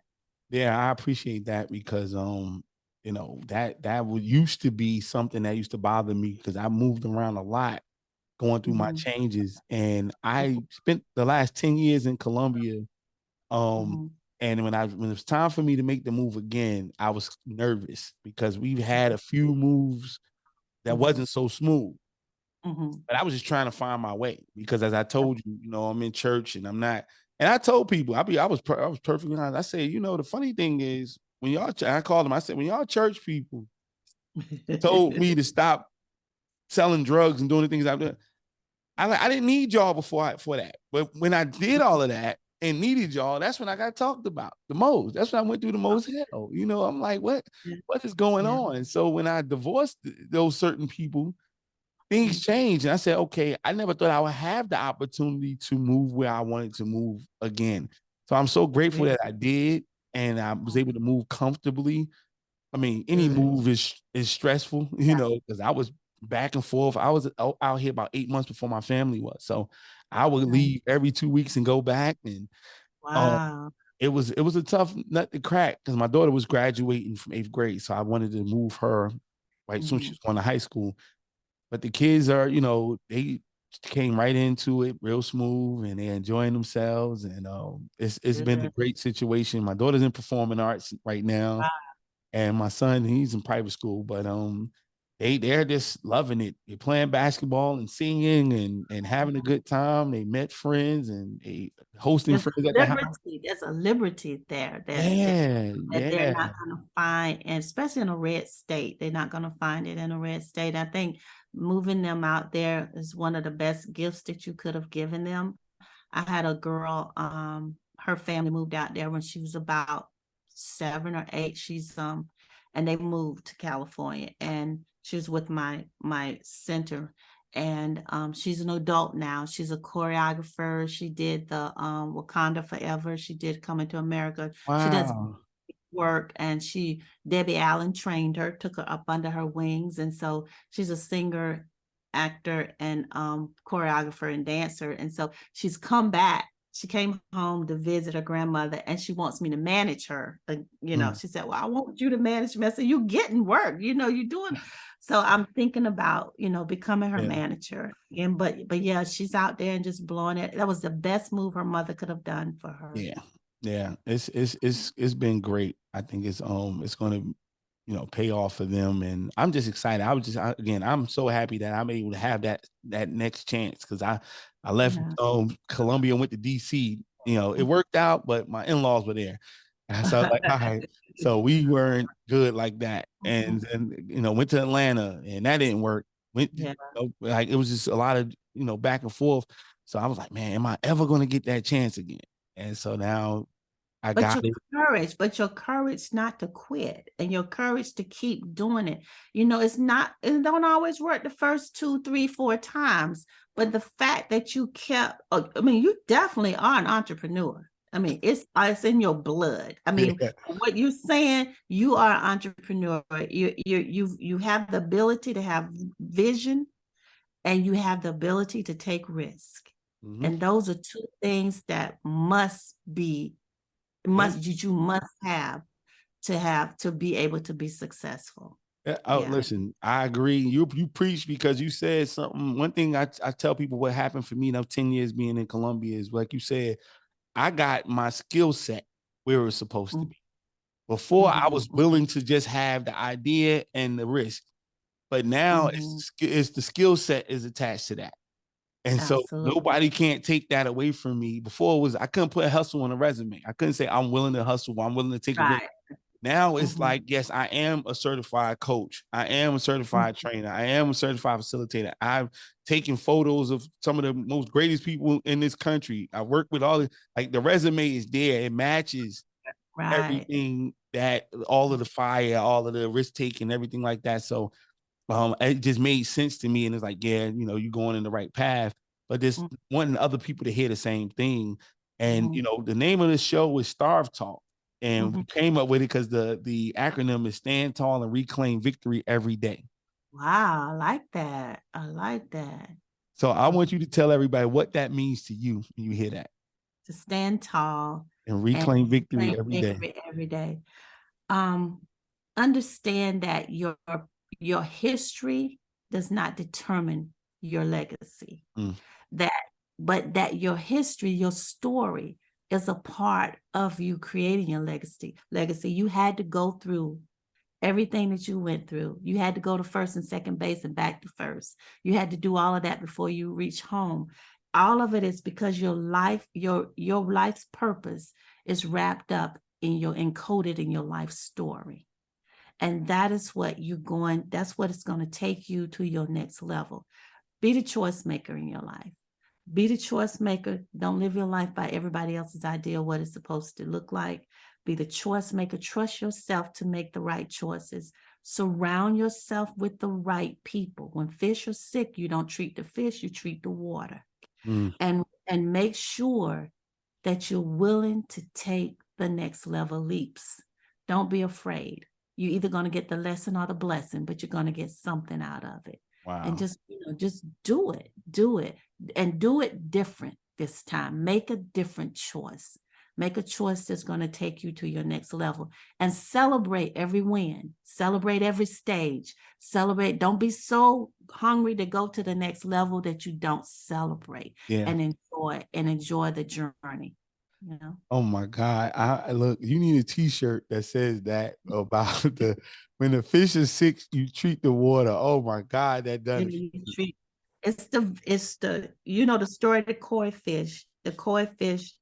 Yeah, I appreciate that because that used to be something that used to bother me because I moved around a lot going through my changes, and I spent the last 10 years in Colombia. And when it was time for me to make the move again, I was nervous because we've had a few moves that wasn't so smooth. But I was just trying to find my way because, as I told you, I'm in church and I'm not. And I told people, I was perfectly honest. I said, the funny thing is I called them. I said, when y'all church people told me to stop selling drugs and doing the things I'm doing, I didn't need y'all for that. But when I did all of that and needed y'all, that's when I got talked about the most. That's when I went through the most hell. I'm like, what is going on? And so when I divorced those certain people, things changed. And I said, okay, I never thought I would have the opportunity to move where I wanted to move again. So I'm so grateful that I did. And I was able to move comfortably. I mean, any move is stressful, because I was back and forth. I was out here about 8 months before my family was. So I would leave every 2 weeks and go back. And it was a tough nut to crack because my daughter was graduating from 8th grade. So I wanted to move her right as soon as she was going to high school. But the kids are, they came right into it real smooth and they're enjoying themselves. And it's been a great situation. My daughter's in performing arts right now. And my son, he's in private school, but they're just loving it. They're playing basketball and singing and having a good time. They met friends and they hosting There's friends at the house. liberty. There's a liberty there Yeah, that they're yeah. not going to find, and especially in a red state, they're not going to find it in a red state. I think moving them out there is one of the best gifts that you could have given them. I had a girl, her family moved out there when she was about 7 or 8. And they moved to California, and she was with my center. And she's an adult now. She's a choreographer. She did the Wakanda Forever. She did Coming to America. She does Wow. work, and Debbie Allen trained her, took her up under her wings. And so she's a singer, actor, and choreographer and dancer. And so she's come back. She came home to visit her grandmother, and she wants me to manage her. She said, well, I want you to manage me. I said, you're getting work, you're doing. So I'm thinking about, becoming her manager. And but yeah, she's out there and just blowing it. That was the best move her mother could have done for her. Yeah. Yeah. It's been great. I think it's gonna pay off for them. And I'm just excited. I'm so happy that I'm able to have that next chance, because I left Columbia and went to DC. It worked out, but my in-laws were there. And so I was like, all right. So we weren't good like that. And then, went to Atlanta and that didn't work. Like it was just a lot of, back and forth. So I was like, man, am I ever going to get that chance again? And so now I got it. Your courage not to quit, and your courage to keep doing it. It don't always work the first 2, 3, 4 times, but the fact that you kept, you definitely are an entrepreneur. It's in your blood. What you're saying, you are an entrepreneur. You have the ability to have vision, and you have the ability to take risk. Mm-hmm. And those are two things that you must have to be able to be successful. Listen, I agree. You preach, because you said something. One thing I tell people what happened for me in 10 years being in Colombia is, like you said, I got my skill set where it was supposed to be. Before, I was willing to just have the idea and the risk, but now it's the skill set is attached to that. And so nobody can't take that away from me. Before, it was I couldn't put a hustle on a resume. I couldn't say I'm willing to hustle. I'm willing to take a risk. Now it's like, yes, I am a certified coach. I am a certified trainer. I am a certified facilitator. I've taken photos of some of the most greatest people in this country. I work with all the resume is there. It matches everything, that all of the fire, all of the risk taking, everything like that. So it just made sense to me. And it's like, yeah, you're going in the right path, but just wanting other people to hear the same thing. And, the name of the show is S.T.A.R.V.E. Talk. And we came up with it because the acronym is Stand Tall and Reclaim Victory Every Day. Wow, I like that. So I want you to tell everybody what that means to you when you hear that. To stand tall and reclaim victory every day. Every day. Understand that your history does not determine your legacy. But that your history, your story, is a part of you creating your legacy. You had to go through everything that you went through. You had to go to first and second base and back to first. You had to do all of that before you reach home. All of it is because your life's purpose is wrapped up encoded in your life story. And that is what that's what it's going to take you to your next level. Be the choice maker in your life. Be the choice maker. Don't live your life by everybody else's idea of what it's supposed to look like. Be the choice maker. Trust yourself to make the right choices. Surround yourself with the right people. When fish are sick, you don't treat the fish, you treat the water. And make sure that you're willing to take the next level leaps. Don't be afraid. You're either going to get the lesson or the blessing, but you're going to get something out of it. Wow. And just do it, and do it different this time. Make a different choice. Make a choice that's going to take you to your next level, and celebrate every win. Celebrate every stage. Celebrate. Don't be so hungry to go to the next level that you don't celebrate and enjoy the journey. you know. Oh my God. Look, you need a t-shirt that says that about the when the fish is sick, you treat the water. Oh my God, that done it. You treat it's the you know the story of the koi fish. The koi fish,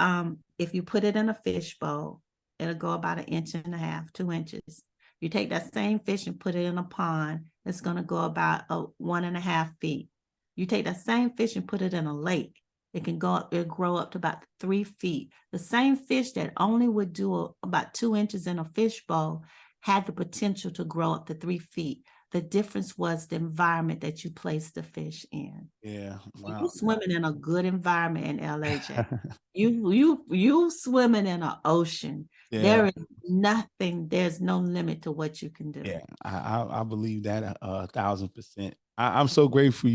if you put it in a fish bowl, it'll go about 1.5 inches, 2 inches. You take that same fish and put it in a pond, it's gonna go about 1.5 feet. You take that same fish and put it in a lake, it'll grow up to about 3 feet. The same fish that only would do about 2 inches in a fish bowl had the potential to grow up to 3 feet. The difference was the environment that you placed the fish in. Yeah. You Wow. swimming in a good environment in LAJ. You swimming in an ocean. Yeah. There is nothing, there's no limit to what you can do. Yeah. I believe that 1,000%. I'm so grateful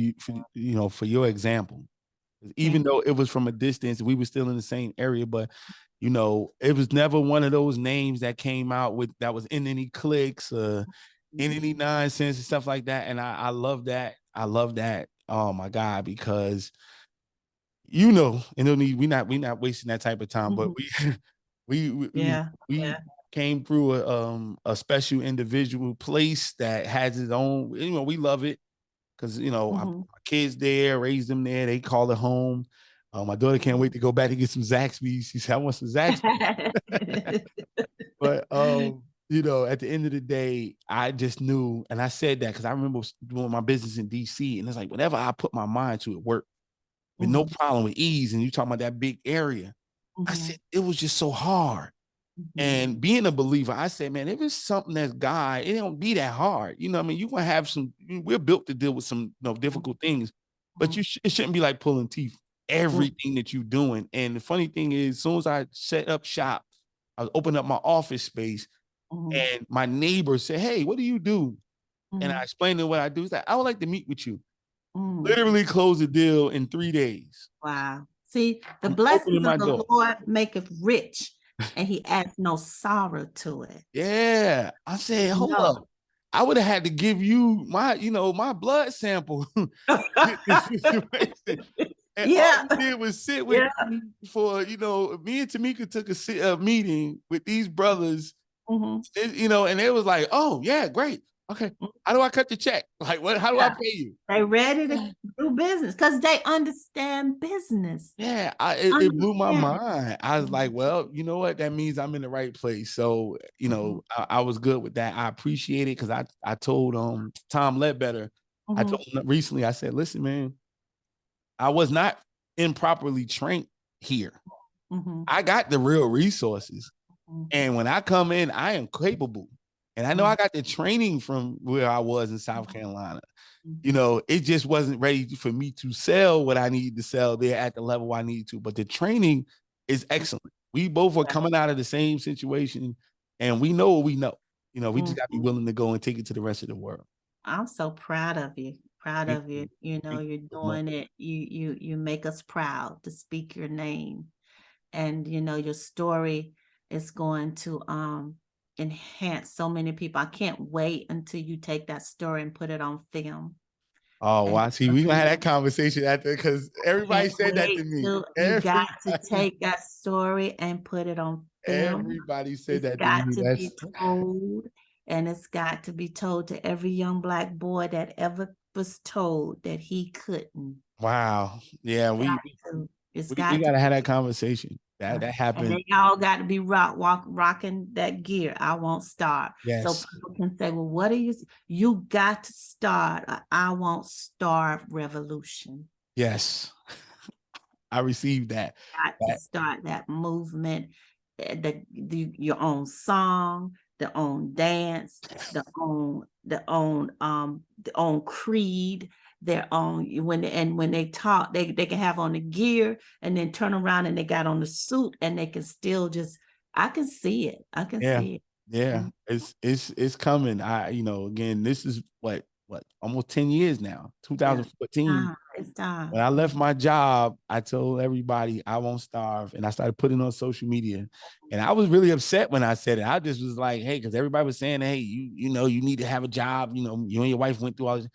for your example. Even Thank though it was from a distance, we were still in the same area, but it was never one of those names that came out with that was in any clicks, in any nonsense and stuff like that. And I love that. I love that. Oh my God, because and we not wasting that type of time, but Mhm. we Yeah, we yeah. came through a special individual place that has its own. We love it because my Mhm. kids there, raised them there. They call it home. My daughter can't wait to go back to get some Zaxby's. She said, "I want some Zaxby's." But at the end of the day, I just knew, and I said that because I remember doing my business in DC, and it's like whenever I put my mind to it, work with no Mhm. problem with ease. And you talking about that big area, I said Mhm. it was just so hard. Mhm. And being a believer, I said, man, if it's something that's God, it don't be that hard. You know what I mean? You're gonna have we're built to deal with some difficult things, but Mhm. it shouldn't be like pulling teeth, Mhm. everything that you're doing. And the funny thing is, as soon as I set up shop, I opened up my office space, Mhm. and my neighbor said, "Hey, what do you do?" And I Mhm. explained to him what I do. He's like, "I would like to meet with you." Mhm. Literally closed the deal in 3 days. Wow. See, the I'm blessings opening of my the door. Lord maketh rich, and he adds no sorrow to it. Yeah. I said, hold up. No. I would have had to give you my blood sample to get this situation. And all Yeah. you did was sit with Yeah. me for, me and Tamika took a meeting with these brothers, Mhm. and they was like, oh, yeah, great. Okay. How do I cut the check? Like, how do I Yeah. pay you? They ready to do business because they understand business. Yeah, it blew my Understand. mind. I was like, Mhm. well, you know what? That means I'm in the right place. So, Mhm. I was good with that. I appreciate it because I told Tom Ledbetter, I Mhm. told him recently, I said, listen, man, I was not improperly trained here. Mhm. I got the real resources. Mhm. And when I come in, I am capable. And I know I Mhm. got the training from where I was in South Carolina. Mhm. It just wasn't ready for me to sell what I needed to sell there at the level I need to. But the training is excellent. We both were Yeah. coming out of the same situation, and we know what we know. We just got to be Mhm. willing to go and take it to the rest of the world. I'm so proud of you. Proud Thank of you. you. You know, Thank you're you so much. doing it. You make us proud to speak your name. And your story is going to enhance so many people. I can't wait until you take that story and put it on film. Oh, And well, see, we gonna have that conversation after because everybody can't said that to wait me. till you got to take that story and put it on film. Everybody said It's that to got me. to be That's told, and it's got to be told to every young Black boy that ever was told that he couldn't. wow. Yeah, Got to. It's we got to gotta have be. that conversation. That And happened. they all got to be rocking that gear. I won't start. So Yes. people can say, well, what are you got to start a I won't starve revolution. Yes. I received that. Got to start that movement, your own song, the own dance, the own creed, their own when they talk, they can have on the gear and then turn around and they got on the suit and they can still just I can see it. I can Yeah. see it. Yeah. Mhm. It's coming. Again, this is what almost 10 years now, Yeah. 2014. It's time. When I left my job, I told everybody I won't starve. And I started putting on social media. And I was really upset when I said it. I just was like, hey, because everybody was saying, hey, you need to have a job. You and your wife went through all this.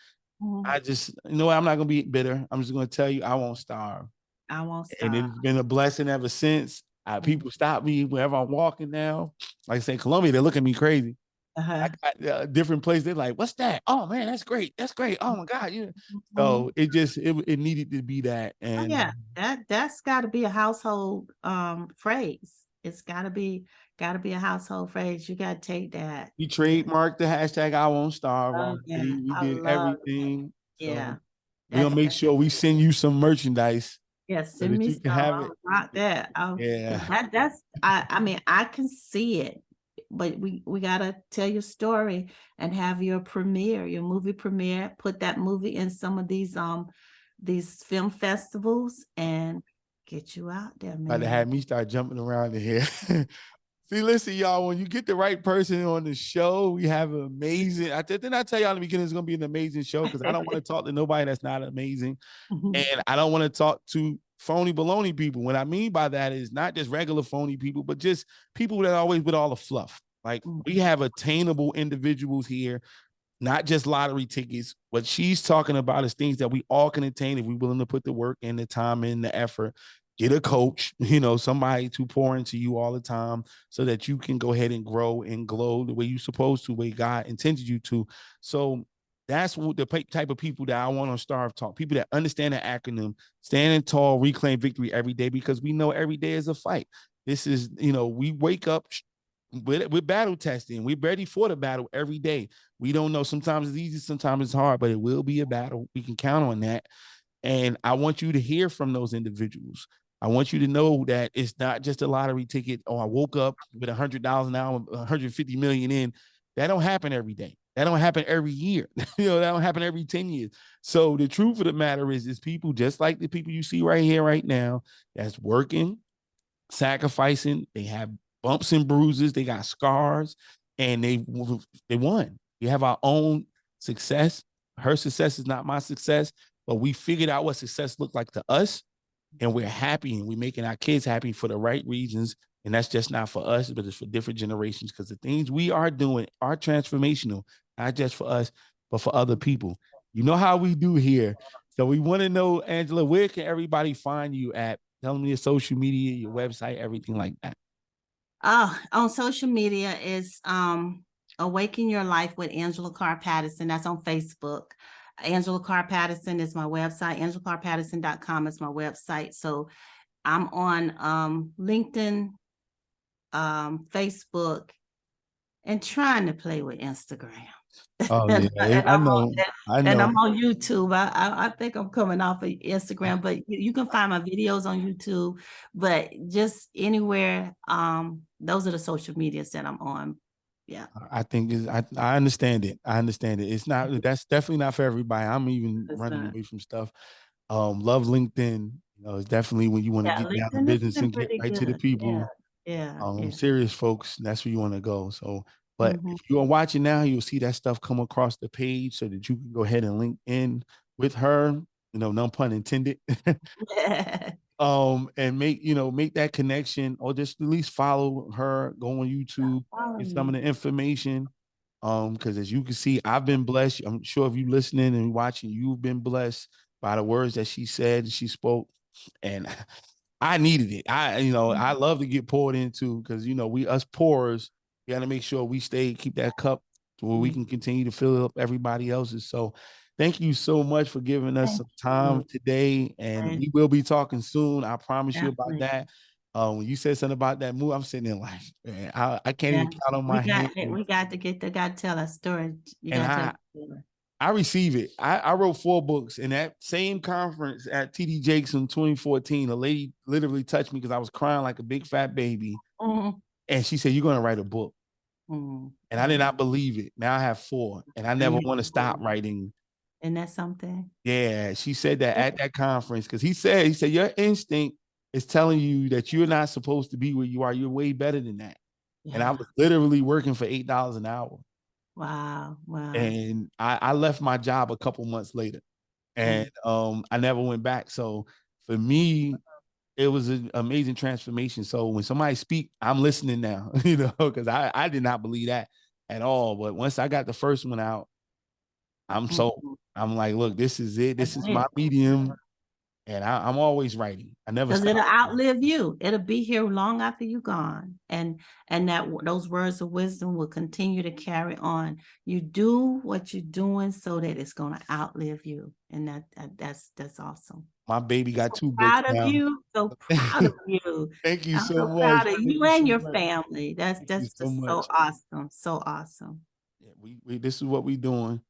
Mhm. I just, what, I'm not gonna be bitter. I'm just gonna tell you I won't starve. I won't And stop. it's been a blessing ever since. People stop me wherever I'm walking now. Like I say, Colombia, they look at me crazy. Uh-huh. I got different places. They're like, "What's that? Oh man, that's great. That's great. Oh my god, yeah." So it needed to be that, Oh and yeah, that's got to be a household phrase. It's got to be a household phrase. You got to take that. we Yeah. trademarked the hashtag I won't starve Oh yeah, already. We I did love that. everything. Yeah, So we're gonna that's make that. sure we send you some merchandise Yeah, so send that me you can some. have I it. would rock that. Yeah. That's I mean I can see it, but we gotta tell your story and have your premiere, your movie premiere. Put that movie in some of these film festivals and get you out there, About to man. have me start jumping around in here. See, listen, y'all, when you get the right person on the show, we have an amazing. Didn't I tell y'all in the beginning it's going to be an amazing show? Because I don't want to talk to nobody that's not amazing. And I don't want to talk to phony baloney people. What I mean by that is not just regular phony people, but just people that are always with all the fluff. Like we have attainable individuals here, not just lottery tickets. What she's talking about is things that we all can attain if we're willing to put the work in, the time in, the effort. Get a coach, somebody to pour into you all the time so that you can go ahead and grow and glow the way you're supposed to, the way God intended you to. So that's what the type of people that I want on Star Talk, people that understand the acronym, standing tall, reclaim victory every day, because we know every day is a fight. This is, we wake up with battle testing. We're ready for the battle every day. We don't know. Sometimes it's easy, sometimes it's hard, but it will be a battle. We can count on that. And I want you to hear from those individuals. I want you to know that it's not just a lottery ticket. Oh, I woke up with $100 an hour, 150 million in. That don't happen every day. That don't happen every year. That don't happen every 10 years. So the truth of the matter is people just like the people you see right here, right now, that's working, sacrificing. They have bumps and bruises. They got scars, and they won. We have our own success. Her success is not my success, but we figured out what success looked like to us, and we're happy, and we're making our kids happy for the right reasons. And that's just not for us, but it's for different generations, because the things we are doing are transformational, not just for us, but for other people. You know how we do here. So we want to know, Angela, where can everybody find you at? Tell them your social media, your website, everything like that. On social media is Awaken Your Life with Angela Carr Patterson. That's on Facebook. Angela Carr Patterson is my website. AngelaCarrPatterson.com is my website. So I'm on LinkedIn, Facebook, and trying to play with Instagram. Oh and, yeah, I I'm on, know. I and I'm know. on YouTube. I think I'm coming off of Instagram, but you can find my videos on YouTube. But just anywhere, those are the social medias that I'm on. Yeah, I think I understand it. I understand it. It's not, that's definitely not for everybody. I'm even it's running not. away from stuff. Love LinkedIn. It's definitely when you want to Yeah, get down to LinkedIn has business been and get pretty right to the good. Yeah, people. yeah, yeah. Serious folks, that's where you want to go. So, but Mm-hmm. if you are watching now, you'll see that stuff come across the page so that you can go ahead and link in with her. No pun intended. And make that connection, or just at least follow her, go on YouTube, Follow get some of me. the information. Because as you can see, I've been blessed. I'm sure if you listening and watching, you've been blessed by the words that she said, she spoke, and I needed it. I love to get poured into, because we us pourers, we got to make sure we keep that cup to where we can continue to fill up everybody else's. So thank you so much for giving us Thank some time you. today, and Thank we will be talking soon. I promise you about Definitely. that. When you said something about that move, I'm sitting there like, man, I can't Yeah. even count on my hand. We got to get the got to tell a story. You And got to tell I a story. I receive it. I wrote 4 books. In that same conference at TD Jakes in 2014, a lady literally touched me because I was crying like a big fat baby. Mm-hmm. And she said, "You're going to write a book." And I did Mm-hmm. not believe it. Now I have 4, and I never want to stop writing. And that's something. Yeah, she said that at that conference, because he said, your instinct is telling you that you're not supposed to be where you are. You're way better than that. And I Yeah. was literally working for $8 an hour. Wow. Wow. And I left my job a couple months later. And I never went back. So for me, it was an amazing transformation. So when somebody speak, I'm listening now, because I did not believe that at all. But once I got the first one out, I'm sold. Mm-hmm. I'm like, look, this is it. That's This is my it. medium. And I'm always writing. I never Because stop. it'll outlive you. It'll be here long after you're gone. And that those words of wisdom will continue to carry on. You do what you're doing so that it's going to outlive you. And that's awesome. My baby got So 2 books proud of now. you. So proud of you. Thank you I'm so so much. proud of Thank you you and so your much. family. That's Thank you that's so just so much. awesome. So awesome. Yeah, we this is what we doing.